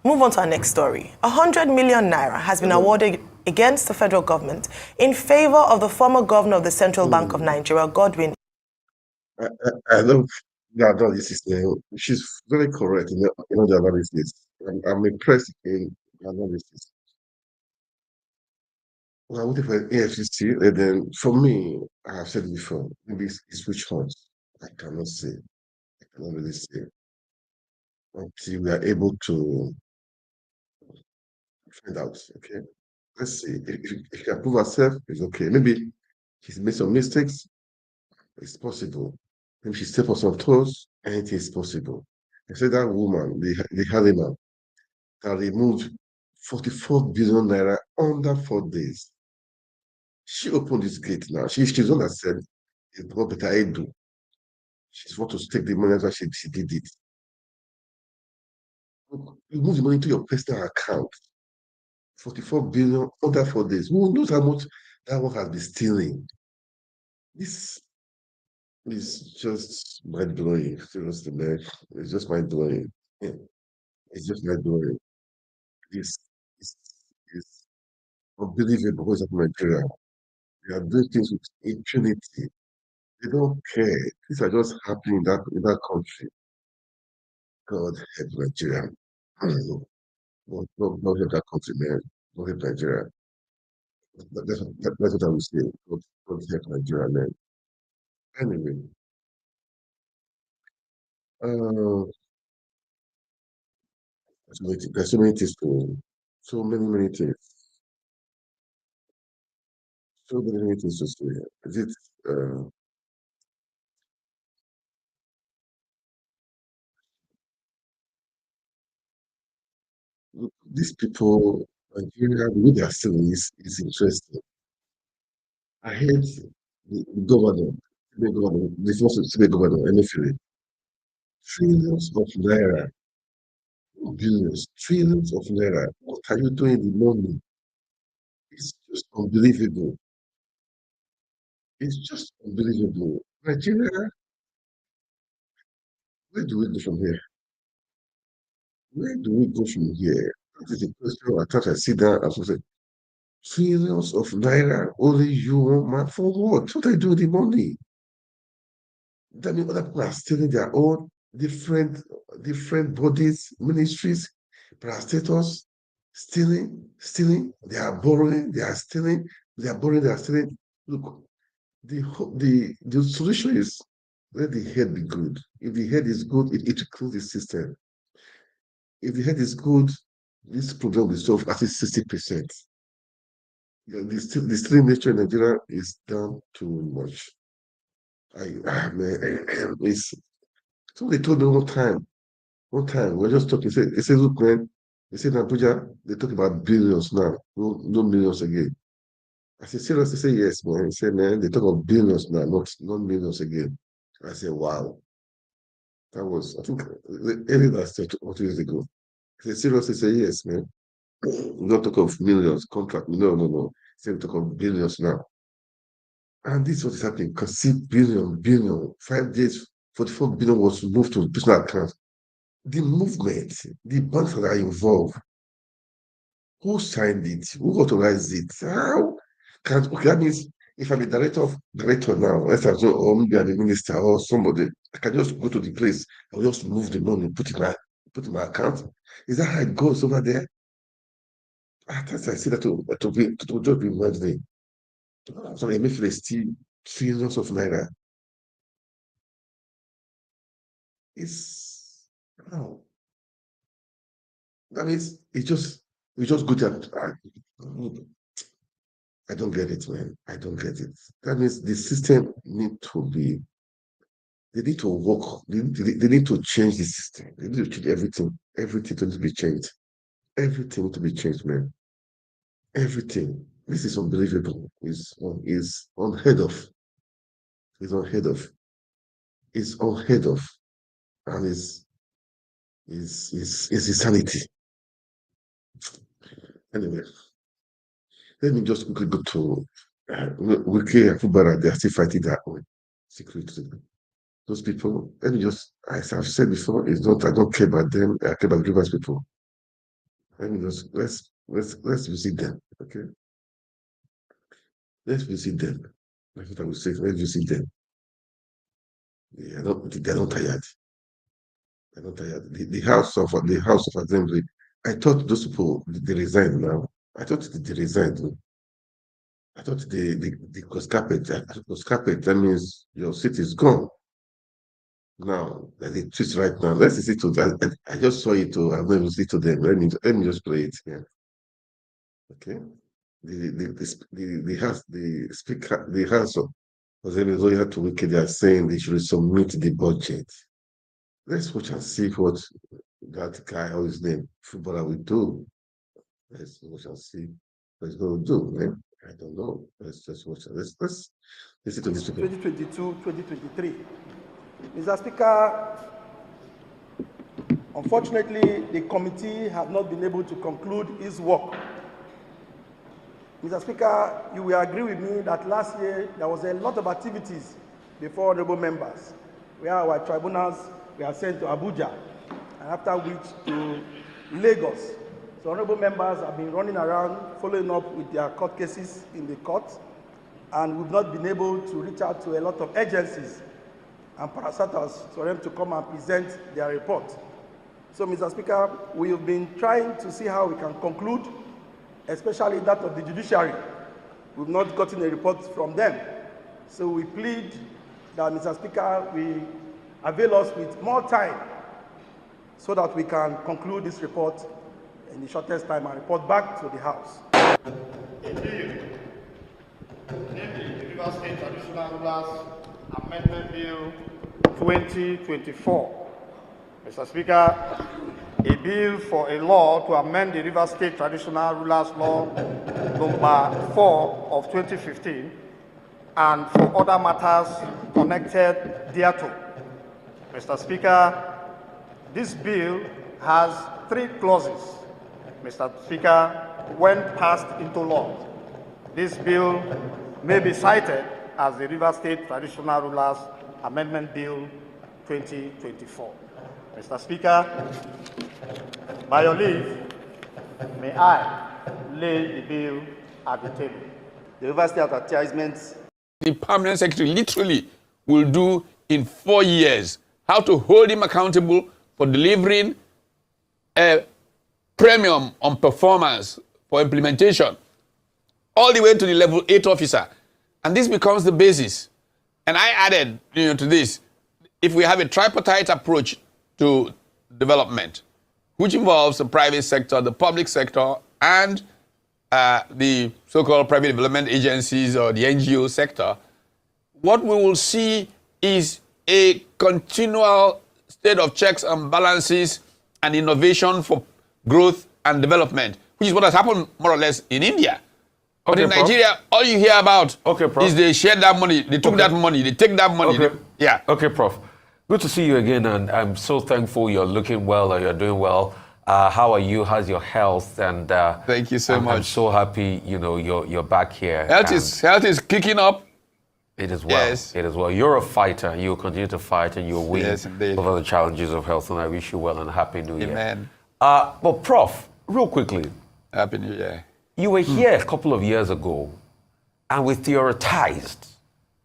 Move on to our next story. 100 million naira has been awarded against the federal government in favor of the former governor of the Central Bank of Nigeria, Godwin. I love the analysis. She's very correct in the analysis. I'm impressed in the analysis. Well, I waited for EFCC, and then for me, I have said it before, maybe it's which ones. I cannot say. I cannot really say. Until we are able to find out, okay? Let's see. If you can prove herself, it's okay. Maybe she's made some mistakes, it's possible. Maybe she stepped on some toes, anything is possible. I said that woman, the Halima, that removed 44 billion naira under 4 days. She opened this gate now. She's the one that said it's what Betta Edu. She's want to take the money, that's why she did it. You move the money to your personal account. 44 billion under 4 days. Who knows how much that one has been stealing? This is just mind-blowing. Seriously, man. It's just mind-blowing. Yeah. It's just mind-blowing. It's unbelievable what's happening in Nigeria. They are doing things with impunity. They don't care. These are just happening in that country. God help Nigeria. God help that country, man. God help Nigeria. That's what I would say. God help Nigeria, man. Anyway, uh, there's so many things to, so many things, so many things to say. Is it? These people, Nigeria, the way they are selling is interesting. I heard the governor, the first state governor, Emefiele, trillions of naira, billions, trillions of naira. What are you doing with the money? It's just unbelievable. It's just unbelievable. Nigeria, where do we go from here? Where do we go from here? That is the question. I thought I sit down and say, trillions of naira, only you want man for what? What are you doing with the money? That means other people are stealing their own different bodies, ministries, parastators, stealing, they are borrowing, they are stealing, they are borrowing, they are stealing. Look, the solution is let the head be good. If the head is good, it will close the system. If the head is good, this problem will be solved at least 60%. The stealing nature in Nigeria is done too much. So they told me one time, we're just talking, they say, look, man, they said in Abuja, they talk about billions now, no millions again. I said, serious? They say, yes, man. He said, man, they talk of billions now, not millions again. I said, wow. That was, I think, early last year, 2 years ago. He said, serious? They say, yes, man. We don't talk of millions, contract. No. He said, we talk of billions now. And this is what is happening. Because see, billion, 5 days, 44 billion was moved to personal accounts. The movement, the banks that are involved, who signed it? Who authorized it? How? Okay, that means if I'm a director now, let's assume, or maybe I'm a minister or somebody, I can just go to the place, I'll just move the money, put in my account. Is that how it goes over there? I see that to just be imagining. So they make steal trillions of naira. It's wow. That means we just go there. I don't get it, man. I don't get it. That means the system they need to work. They need to change the system. They need to change everything. Everything needs to be changed. Everything needs to be changed, man. Everything. This is unbelievable. Is unheard of. It's unheard of. It's unheard of. And it's insanity. Anyway, let me just quickly go to Wiki and Fubara. They are still fighting their own secretly. Those people, let me just, as I've said before, it's not, I don't care about them, I care about the Rivers people. Let me just, let's visit them, okay? Let's visit them. That's what I would say, let's visit them. They're not tired. They're not tired. The House of Assembly, I thought those people, they resigned now. I thought they resigned. I thought they was carpet. That means your seat is gone. Now, there's a twist right now. Let's listen to that. I just saw it. I'm going to listen to them. Let me just play it here. Okay. The speaker, the House of Assembly to Wiki, they are saying they should submit the budget. Let's watch and see what that guy or his name, footballer, will do. Let's watch and see what he's going to do, man. I don't know. Let's just watch it. Let's listen to this. 2022, 2023. Mr. Speaker, unfortunately, the committee has not been able to conclude its work. Mr. Speaker, you will agree with me that last year there was a lot of activities before honorable members, where our tribunals were sent to Abuja, and after which to Lagos. So honorable members have been running around following up with their court cases in the court, and we've not been able to reach out to a lot of agencies and parastatals for them to come and present their report. So, Mr. Speaker, we've been trying to see how we can conclude, especially that of the judiciary. We've not gotten a report from them. So we plead that, Mr. Speaker, we avail us with more time so that we can conclude this report in the shortest time and report back to the House. Namely, the River State Traditional Rulers Amendment Bill 2024. Mr. Speaker, a bill for a law to amend the River State Traditional Rulers Law number 4 of 2015 and for other matters connected thereto. Mr. Speaker, this bill has 3 clauses. Mr. Speaker, when passed into law, this bill may be cited as the River State Traditional Rulers Amendment Bill 2024. Mr. Speaker, by your leave, may I lay the bill at the table. The River State advertisements. The permanent secretary literally will do in 4 years, how to hold him accountable for delivering a premium on performance for implementation, all the way to the level 8 officer. And this becomes the basis. And I added to this, if we have a tripartite approach to development, which involves the private sector, the public sector, and the so-called private development agencies or the NGO sector, what we will see is a continual state of checks and balances and innovation for growth and development, which is what has happened more or less in India. But in Nigeria, all you hear about is they shared that money, they took that money, they take that money. Yeah. Okay, Prof. Good to see you again, and I'm so thankful you're looking well or you're doing well. How are you? How's your health? And thank you so much. I'm so happy, you're back here. Health is kicking up. It is well. Yes. It is well. You're a fighter. You'll continue to fight and you'll win over the challenges of health. And I wish you well and Happy New Year. Amen. But Prof, real quickly. Happy New Year. You were here a couple of years ago and we theorized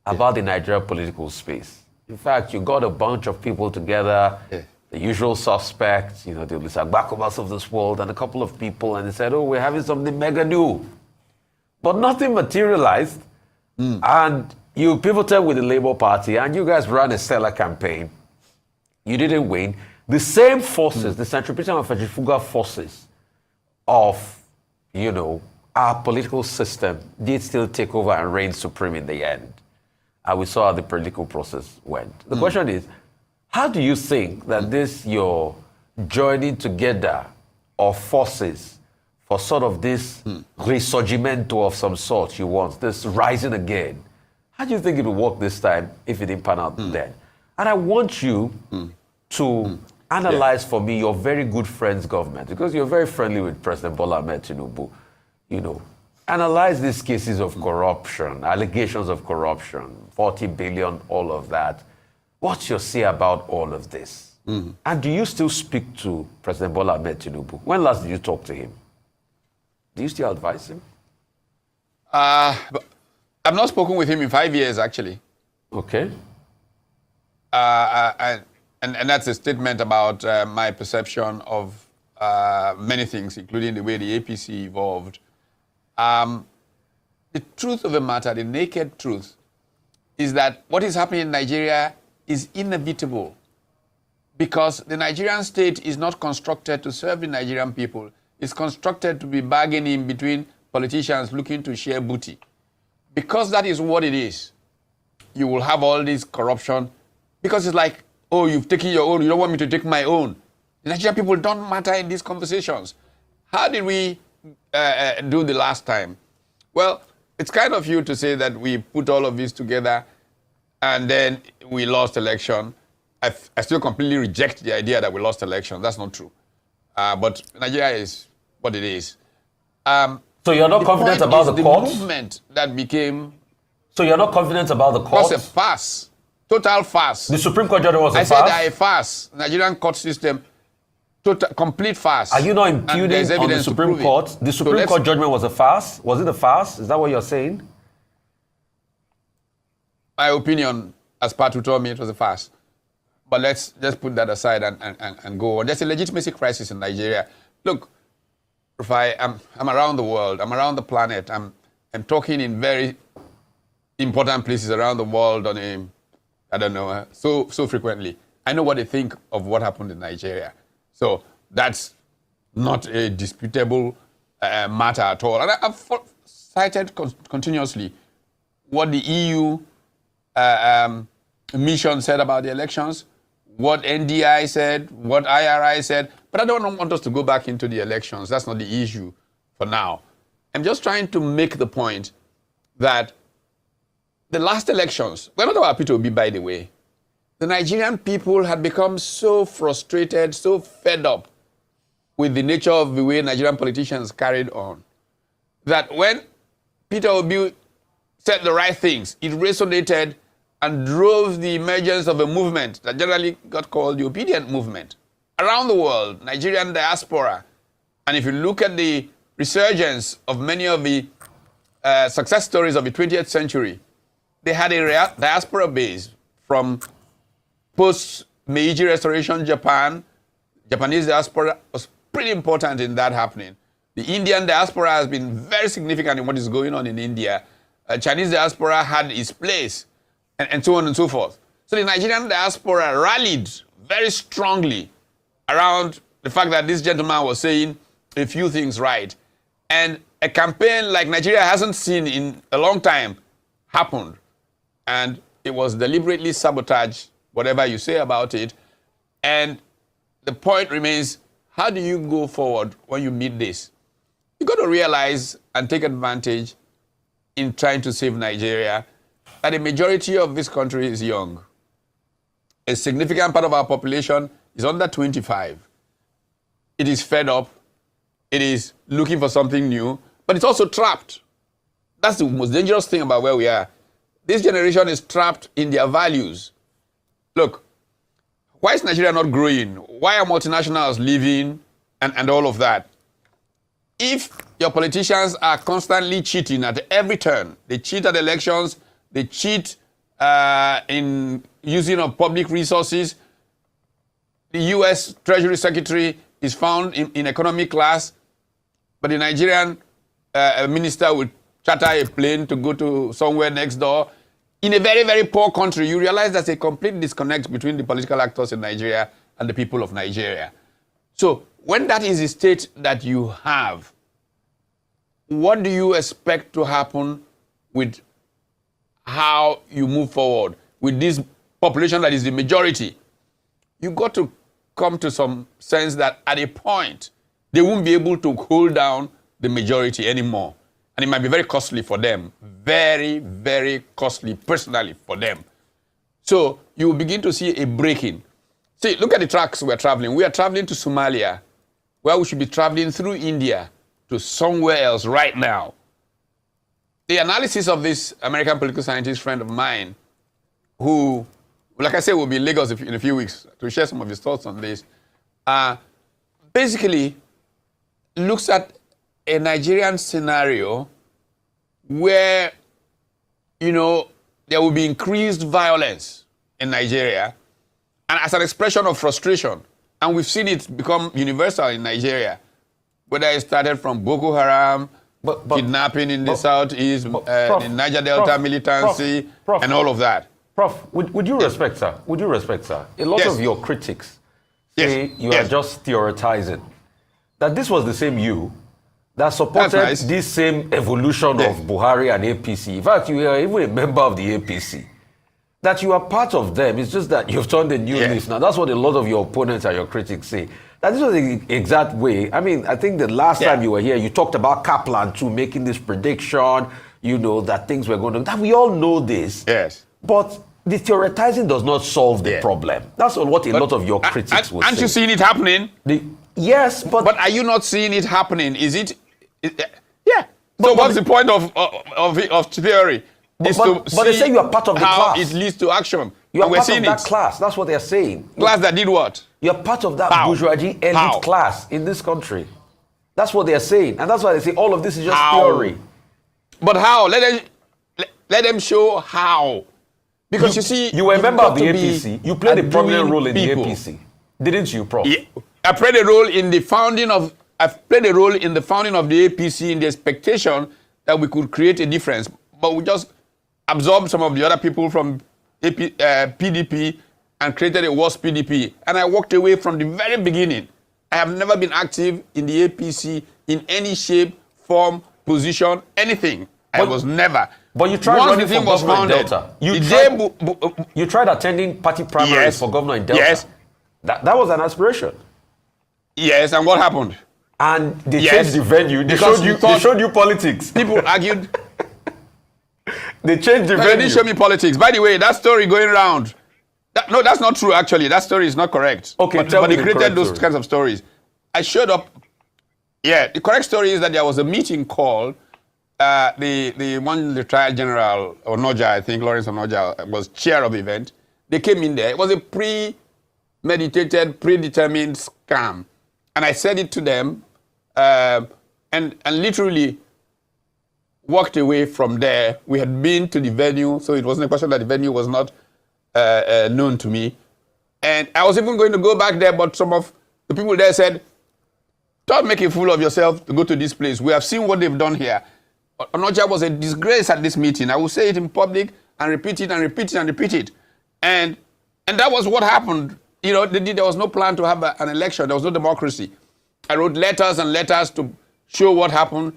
about the Nigerian political space. In fact, you got a bunch of people together, the usual suspects, the Lisagbakovas of this world, and a couple of people, and they said, oh, we're having something mega new. But nothing materialized. And you pivoted with the Labour Party, and you guys ran a stellar campaign. You didn't win. The same forces, the centripetal and centrifugal forces of, our political system did still take over and reign supreme in the end. And we saw how the political process went. The question is, how do you think that this, your joining together of forces for sort of this resurgimento of some sort you want, this rising again, how do you think it will work this time if it didn't pan out then? And I want you to analyze for me your very good friend's government, because you're very friendly with President Bola Ahmed Tinubu. Analyze these cases of corruption, allegations of corruption, 40 billion, all of that. What's your say about all of this? And do you still speak to President Bola Ahmed Tinubu? When last did you talk to him? Do you still advise him? I've not spoken with him in 5 years, actually. Okay. And that's a statement about my perception of many things, including the way the APC evolved. The truth of the matter, the naked truth, is that what is happening in Nigeria is inevitable, because the Nigerian state is not constructed to serve the Nigerian people. It's constructed to be bargaining between politicians looking to share booty. Because that is what it is, you will have all this corruption, because it's like, oh, you've taken your own, you don't want me to take my own. The Nigerian people don't matter in these conversations. How did we do the last time? Well, it's kind of you to say that we put all of this together and then we lost election. I still completely reject the idea that we lost election. That's not true. But Nigeria is what it is. So you're not confident about the court? The movement that became... So you're not confident about the court? It was a farce. Total farce. The Supreme Court judgment was a farce? I said a farce. Nigerian court system, complete farce. Are you not impugning on the Supreme Court? The Supreme Court judgment was a farce? Was it a farce? Is that what you're saying? My opinion, as Patu told me, it was a farce. But let's just put that aside and go on. There's a legitimacy crisis in Nigeria. Look, Rufai, I'm around the world. I'm around the planet. I'm talking in very important places around the world on a, I don't know, so frequently. I know what they think of what happened in Nigeria. So that's not a disputable matter at all. And I've cited continuously what the EU mission said about the elections, what NDI said, what IRI said. But I don't want us to go back into the elections. That's not the issue for now. I'm just trying to make the point that the last elections, we're not happy to be, by the way. The Nigerian people had become so frustrated, so fed up with the nature of the way Nigerian politicians carried on, that when Peter Obi said the right things. It resonated and drove the emergence of a movement that generally got called the obedient movement. Around the world, Nigerian diaspora, and if you look at the resurgence of many of the success stories of the 20th century, they had a diaspora base from post-Meiji Restoration Japan. Japanese diaspora was pretty important in that happening. The Indian diaspora has been very significant in what is going on in India. Chinese diaspora had its place, and so on and so forth. So the Nigerian diaspora rallied very strongly around the fact that this gentleman was saying a few things right. And a campaign like Nigeria hasn't seen in a long time happened. And it was deliberately sabotaged, whatever you say about it. And the point remains, how do you go forward when you meet this? You've got to realize and take advantage in trying to save Nigeria that the majority of this country is young. A significant part of our population is under 25. It is fed up. It is looking for something new, but it's also trapped. That's the most dangerous thing about where we are. This generation is trapped in their values. Look, why is Nigeria not growing? Why are multinationals leaving and all of that? If your politicians are constantly cheating at every turn, they cheat at elections, they cheat in using of public resources. The U.S. Treasury Secretary is found in economy class, but the Nigerian minister would charter a plane to go to somewhere next door. In a very, very poor country, you realize there's a complete disconnect between the political actors in Nigeria and the people of Nigeria. So when that is the state that you have, what do you expect to happen with how you move forward with this population that is the majority? You got to come to some sense that at a point, they won't be able to hold down the majority anymore. And it might be very costly for them. Very, very costly personally for them. So you will begin to see a breaking. See, look at the tracks we're traveling. We are traveling to Somalia, where we should be traveling through India to somewhere else right now. The analysis of this American political scientist friend of mine, who, like I said, will be in Lagos in a few weeks to share some of his thoughts on this, basically looks at a Nigerian scenario where, you know, there will be increased violence in Nigeria, and as an expression of frustration, and we've seen it become universal in Nigeria, whether it started from Boko Haram, kidnapping in the southeast, in Niger Delta militancy, and all of that. Prof, would you respect, sir? Would you respect, sir? A lot of your critics say you are just theorizing. That this was the same you that supported this same evolution of Buhari and APC. In fact, you are even a member of the APC. That you are part of them. It's just that you've turned a new leaf. Now, that's what a lot of your opponents and your critics say. That this was the exact way. I mean, I think the last time you were here, you talked about Kaplan too, making this prediction, you know, that things were going to... That we all know this. Yes. But the theorizing does not solve the problem. That's what a lot of your critics would say. Aren't you seeing it happening? Yes, but... But are you not seeing it happening? Is it... yeah. So what's the point of theory? But they say you are part of the class. It leads to action. You are part of that class. That's what they're saying. Class that did what? You're part of that bourgeoisie elite class in this country. That's what they're saying. And that's why they say all of this is just theory. But how? Let them show how. Because you see... You were a member of the APC. You played a prominent role in the APC. Didn't you, Prof? Yeah. I played a role in the founding of... I've played a role in the founding of the APC in the expectation that we could create a difference. But we just absorbed some of the other people from PDP and created a worse PDP. And I walked away from the very beginning. I have never been active in the APC in any shape, form, position, anything. I was never. But you tried running for governor in Delta. You tried attending party primaries for governor in Delta. Yes. That was an aspiration. Yes, and what happened? And they changed the venue. They showed you politics. People argued. They changed the venue. They didn't show me politics. By the way, that story going around. No, that's not true, actually. That story is not correct. Okay, but they created those kinds of stories. I showed up. Yeah, the correct story is that there was a meeting called the one retired general, Onoja, I think, Lawrence Onoja, was chair of the event. They came in there. It was a premeditated, predetermined scam. And I said it to them and literally walked away from there. We had been to the venue, so it wasn't a question that the venue was not known to me. And I was even going to go back there, but some of the people there said, don't make a fool of yourself to go to this place. We have seen what they've done here. Onoja was a disgrace at this meeting. I will say it in public and repeat it and repeat it and repeat it. And that was what happened. You know, there was no plan to have an election. There was no democracy. I wrote letters and letters to show what happened.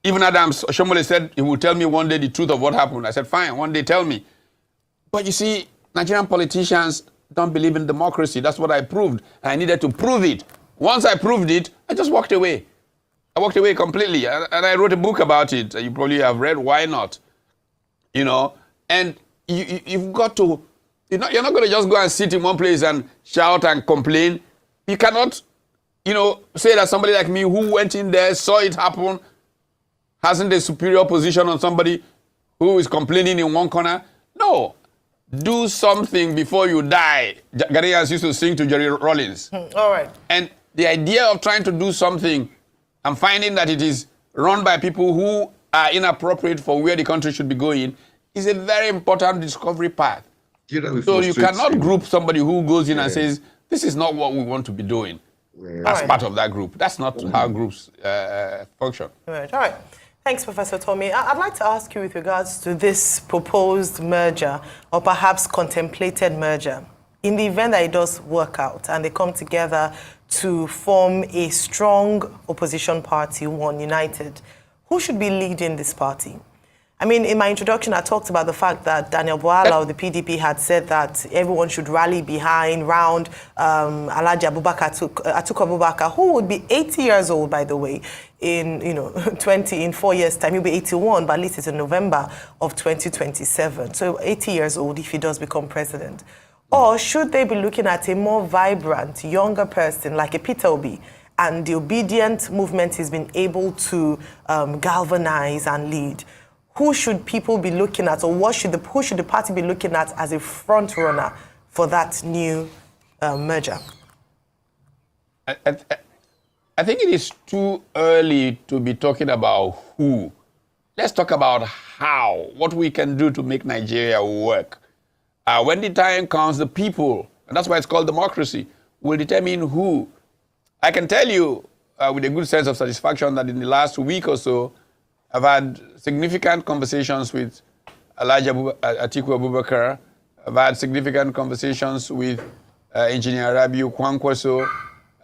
Even Adams Shomole said he would tell me one day the truth of what happened. I said, fine, one day tell me. But you see, Nigerian politicians don't believe in democracy. That's what I proved. I needed to prove it. Once I proved it, I just walked away. I walked away completely. And I wrote a book about it. You probably have read Why Not? You know, and you've got to, you're not going to just go and sit in one place and shout and complain. You cannot, you know, say that somebody like me who went in there, saw it happen, hasn't a superior position on somebody who is complaining in one corner. No. Do something before you die. Ghanaians used to sing to Jerry Rollins. All right. And the idea of trying to do something and finding that it is run by people who are inappropriate for where the country should be going is a very important discovery path. So you cannot group somebody who goes in and says, this is not what we want to be doing as part of that group. That's not how groups function. All right. Thanks, Professor Tommy. I'd like to ask you with regards to this proposed merger or perhaps contemplated merger. In the event that it does work out and they come together to form a strong opposition party, one united, who should be leading this party? I mean, in my introduction, I talked about the fact that Daniel Bwala of the PDP had said that everyone should rally round Alhaji Atiku Abubakar, who would be 80 years old, by the way, in 4 years' time. He'll be 81, but at least it's in November of 2027. So 80 years old if he does become president. Or should they be looking at a more vibrant, younger person like a Peter Obi, and the obedient movement has been able to galvanize and lead? Who should people be looking at, or who should the party be looking at as a front runner for that new merger? I think it is too early to be talking about who. Let's talk about how, what we can do to make Nigeria work. When the time comes, the people, and that's why it's called democracy, will determine who. I can tell you with a good sense of satisfaction that in the last week or so, I've had significant conversations with Alhaji Atiku Abubakar. I've had significant conversations with Engineer Rabiu Kwankwaso.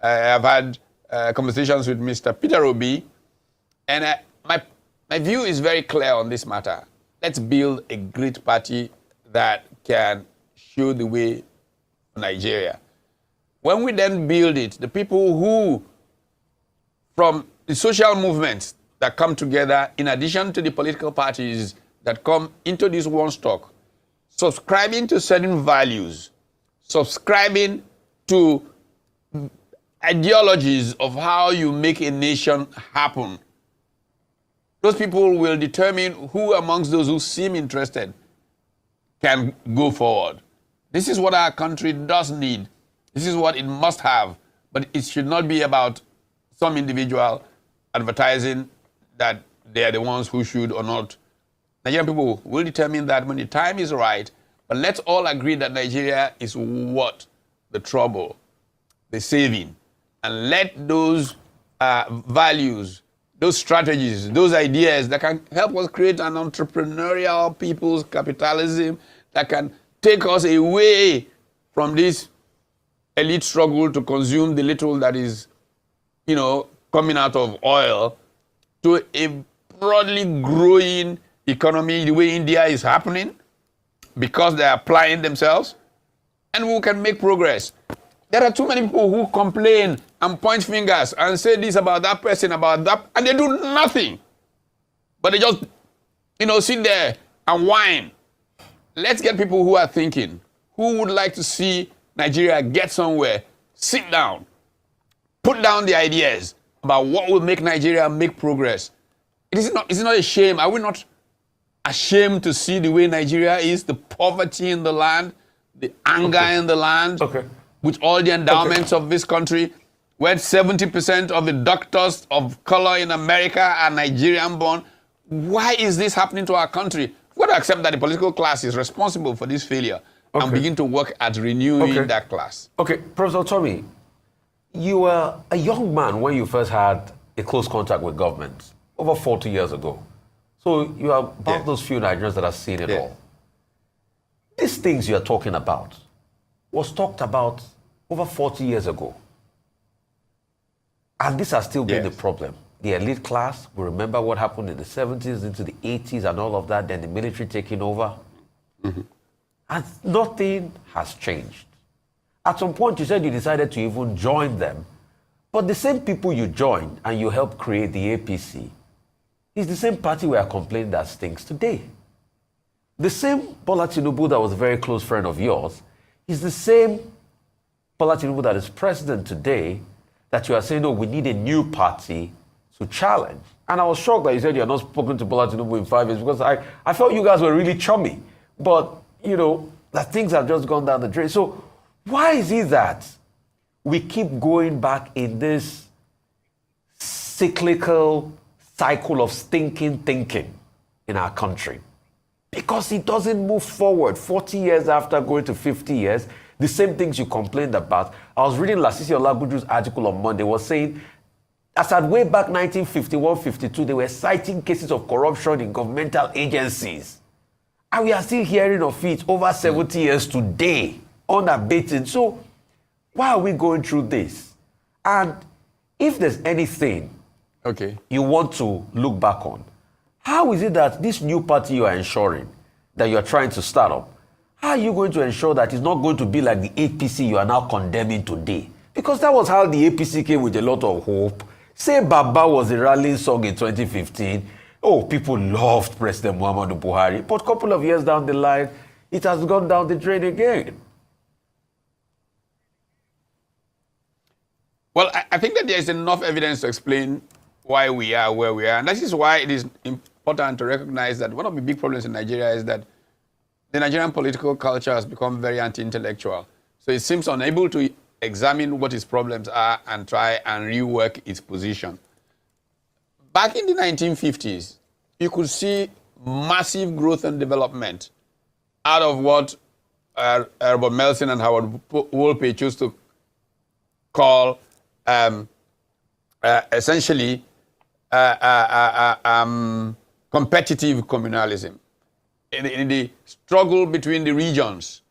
I've had conversations with Mr. Peter Obi. And my view is very clear on this matter. Let's build a great party that can show the way for Nigeria. When we then build it, the people who, from the social movements that come together, in addition to the political parties that come into this one stock, subscribing to certain values, subscribing to ideologies of how you make a nation happen. Those people will determine who amongst those who seem interested can go forward. This is what our country does need. This is what it must have. But it should not be about some individual advertising that they are the ones who should or not. Nigerian people will determine that when the time is right. But let's all agree that Nigeria is what? The trouble, the saving. And let those values, those strategies, those ideas that can help us create an entrepreneurial people's capitalism that can take us away from this elite struggle to consume the little that is, coming out of oil, to a broadly growing economy the way India is happening, because they are applying themselves, and we can make progress. There are too many people who complain and point fingers and say this about that person, about that, and they do nothing. But they just, sit there and whine. Let's get people who are thinking, who would like to see Nigeria get somewhere, sit down, put down the ideas about what will make Nigeria make progress, Is it not a shame? Are we not ashamed to see the way Nigeria is, the poverty in the land, the anger in the land, with all the endowments of this country, where 70% of the doctors of color in America are Nigerian born? Why is this happening to our country? We've got to accept that the political class is responsible for this failure and begin to work at renewing that class. Okay, Professor Tommy, you were a young man when you first had a close contact with government over 40 years ago. So you are about those few Nigerians that have seen it all. These things you are talking about was talked about over 40 years ago. And this has still been the problem. The elite class, we remember what happened in the 70s into the 80s and all of that, then the military taking over. And nothing has changed. At some point, you said you decided to even join them. But the same people you joined and you helped create the APC is the same party we are complaining that stinks today. The same Bola Tinubu that was a very close friend of yours is the same Bola Tinubu that is president today that you are saying, no, we need a new party to challenge. And I was shocked that you said you had not spoken to Bola Tinubu in 5 years because I felt you guys were really chummy. But, you know, that things have just gone down the drain. So why is it that we keep going back in this cyclical cycle of stinking thinking in our country? Because it doesn't move forward. 40 years after going to 50 years, the same things you complained about. I was reading Lasisi Olaguju's article on Monday, was saying, as at way back 1951-52, they were citing cases of corruption in governmental agencies. And we are still hearing of it over 70 years today, unabated. So why are we going through this? And if there's anything you want to look back on, how is it that this new party you are ensuring, that you are trying to start up, how are you going to ensure that it's not going to be like the APC you are now condemning today? Because that was how the APC came with a lot of hope. Say Baba was a rallying song in 2015. Oh, people loved President Muhammadu Buhari. But a couple of years down the line, it has gone down the drain again. Well, I think that there is enough evidence to explain why we are where we are. And that is why it is important to recognize that one of the big problems in Nigeria is that the Nigerian political culture has become very anti-intellectual. So it seems unable to examine what its problems are and try and rework its position. Back in the 1950s, you could see massive growth and development out of what Robert Melson and Howard Wolpe chose to call essentially competitive communalism. In the struggle between the regions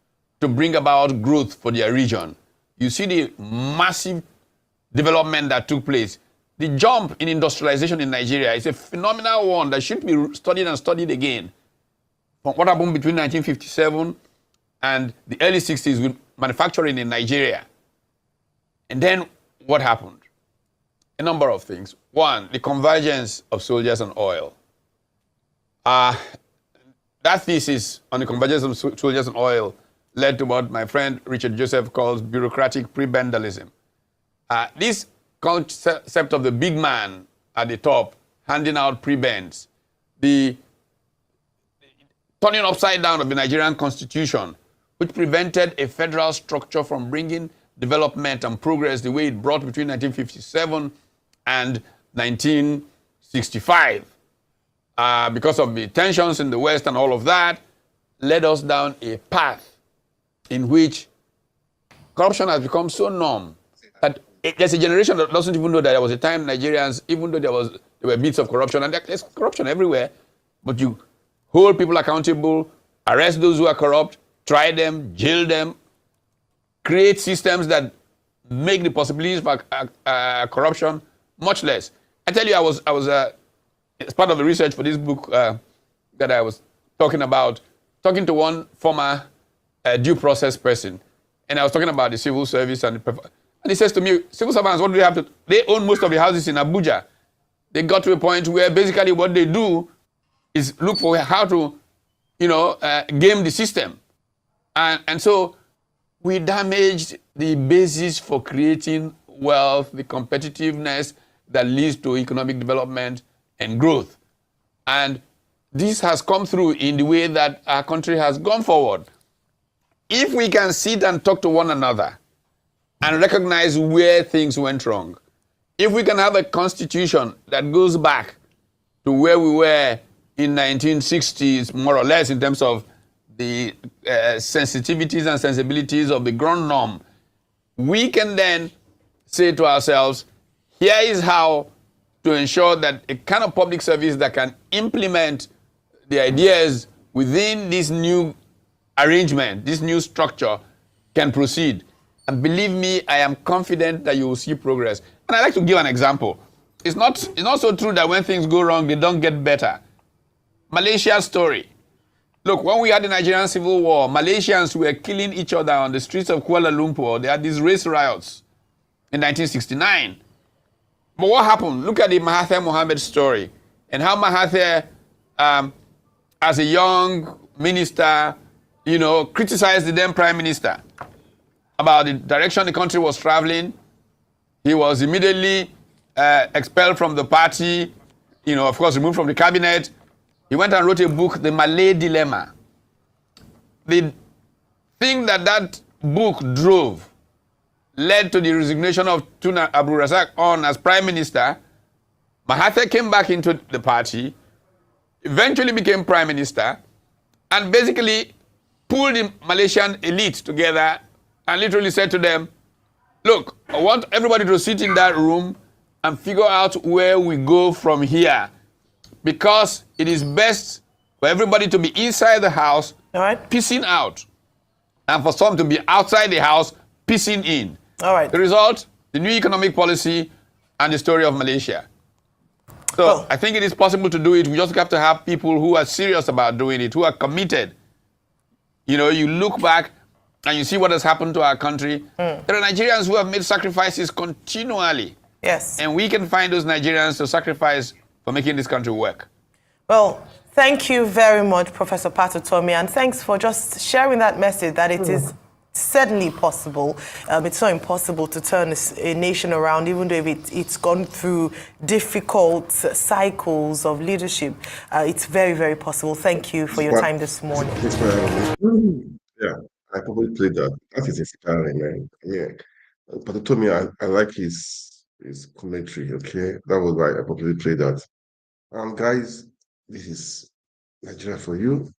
to bring about growth for their region, you see the massive development that took place. The jump in industrialization in Nigeria is a phenomenal one that should be studied and studied again. From what happened between 1957 and the early 60s with manufacturing in Nigeria. And then what happened? A number of things. One, the convergence of soldiers and oil. That thesis on the convergence of soldiers and oil led to what my friend Richard Joseph calls bureaucratic prebendalism. This concept of the big man at the top handing out prebends, the turning upside down of the Nigerian constitution, which prevented a federal structure from bringing development and progress the way it brought between 1957 and 1965. Because of the tensions in the West and all of that, led us down a path in which corruption has become so norm that there's a generation that doesn't even know that there was a time Nigerians, even though there were bits of corruption, and there's corruption everywhere, but you hold people accountable, arrest those who are corrupt, try them, jail them, create systems that make the possibilities for corruption much less. I tell you, I was as part of the research for this book that I was talking about, talking to one former due process person, and I was talking about the civil service and he says to me, civil servants, what do they have to? They own most of the houses in Abuja. They got to a point where basically what they do is look for how to, game the system, and so we damaged the basis for creating wealth, the competitiveness that leads to economic development and growth. And this has come through in the way that our country has gone forward. If we can sit and talk to one another and recognize where things went wrong, if we can have a constitution that goes back to where we were in 1960s, more or less, in terms of the sensitivities and sensibilities of the ground norm, we can then say to ourselves, here is how to ensure that a kind of public service that can implement the ideas within this new arrangement, this new structure, can proceed. And believe me, I am confident that you will see progress. And I'd like to give an example. It's not so true that when things go wrong, they don't get better. Malaysia's story. Look, when we had the Nigerian Civil War, Malaysians were killing each other on the streets of Kuala Lumpur. They had these race riots in 1969. But what happened? Look at the Mahathir Mohamad story and how Mahathir, as a young minister, criticized the then prime minister about the direction the country was traveling. He was immediately expelled from the party, of course, removed from the cabinet. He went and wrote a book, The Malay Dilemma. The thing that book drove led to the resignation of Tun Abdul Razak on as prime minister. Mahathir came back into the party, eventually became prime minister, and basically pulled the Malaysian elite together and literally said to them, look, I want everybody to sit in that room and figure out where we go from here, because it is best for everybody to be inside the house, all right, pissing out, and for some to be outside the house, pissing in. All right. The result, the new economic policy and the story of Malaysia. So I think it is possible to do it. We just have to have people who are serious about doing it, who are committed. You look back and you see what has happened to our country. There are Nigerians who have made sacrifices continually. Yes. And we can find those Nigerians to sacrifice for making this country work. Well, thank you very much, Professor Patutomi, and thanks for just sharing that message that it is certainly possible. It's not impossible to turn a nation around, even though it's gone through difficult cycles of leadership. It's very, very possible. Thank you for your time this morning. Yeah, I probably played that. That is inspiring, man. Yeah. But he told me I like his commentary, okay? That was why I probably played that. Guys, this is Nigeria for you.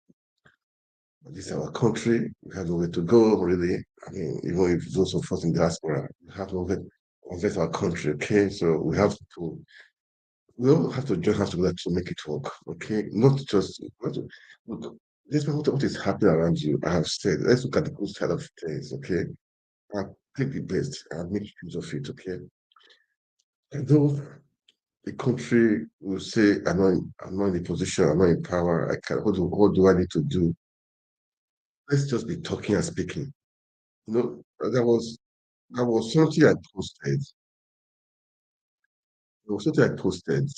This is our country. We have nowhere to go, really. I mean, even if those of us in diaspora, we have nowhere to invest our country, okay? So we all have to join hands together to make it work, okay? Not just, look, this is what is happening around you. I have said, let's look at the good side of things, okay? And take the best and make use of it, okay? And though the country will say, I'm not in a position, I'm not in power, what do I need to do? Let's just be talking and speaking. There was something I posted. There was something I posted.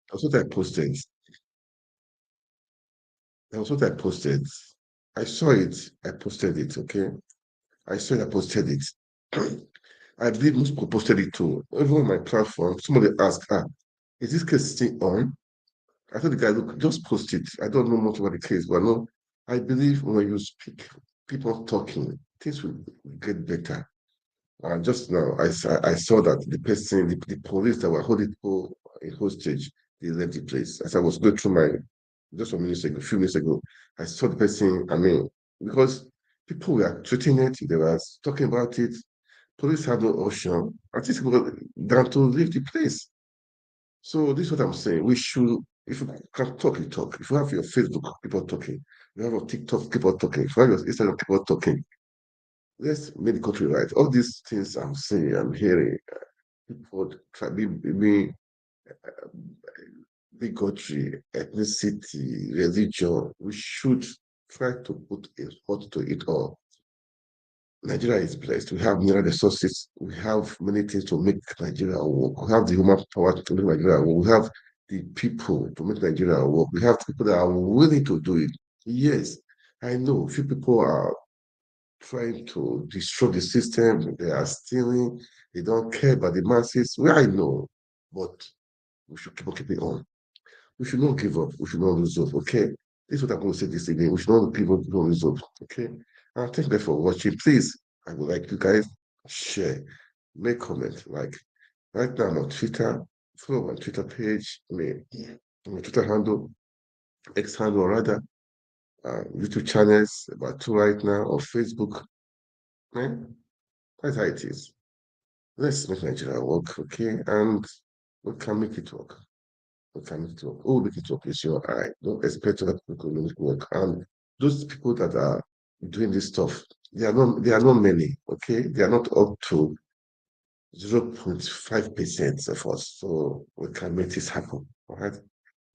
There was something I posted. There was something I posted. I saw it. I posted it. Okay. I saw it. I posted it. I believe most people posted it too. Even on my platform, somebody asked, is this case still on? I told the guy, look, just post it. I don't know much about the case, but no, I believe when you speak, people talking, things will get better. Just now, I saw that the police that were holding people in hostage, they left the place. As I was going through just a few minutes ago, I saw the person, because people were treating it, they were talking about it. Police have no option. I think people down to leave the place. So this is what I'm saying. We should, if you can talk, you talk. If you have your Facebook, people talking. If you have your TikTok, people talking. If you have your Instagram, people talking. Let's make the country right. All these things I'm saying, I'm hearing, people try bigotry, ethnicity, religion. We should try to put a halt to it all. Nigeria is blessed. We have mineral resources. We have many things to make Nigeria work. We have the human power to make Nigeria work. We have the people to make Nigeria work. We have people that are willing to do it. Yes, I know few people are trying to destroy the system. They are stealing. They don't care about the masses. Well, I know, but We should keep on keeping on. We should not give up. We should not lose hope. Okay. This is what I'm going to say this evening. We should not give up, not lose hope. Okay. And thank you for watching. Please, I would like you guys share, make comment. Like right now I'm on Twitter. Follow my Twitter page, my Twitter handle, X handle, or rather, YouTube channels, about 2 right now, on Facebook. Man, that's how it is. Let's make Nigeria work, okay? And we can make it work. We can make it work. Oh, make it work is your eye. Don't expect other people to make it work. And those people that are doing this stuff, they are not many, okay? They are not up to 0.5% of us. So we can make this happen. All right.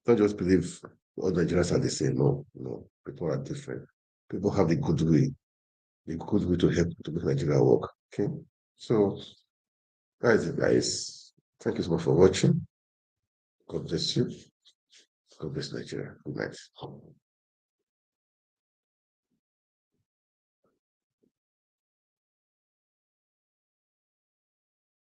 Don't just believe all Nigerians are the same. No, no. People are different. People have the goodwill to help to make Nigeria work. Okay. So that's it, guys. Thank you so much for watching. God bless you. God bless Nigeria. Good night.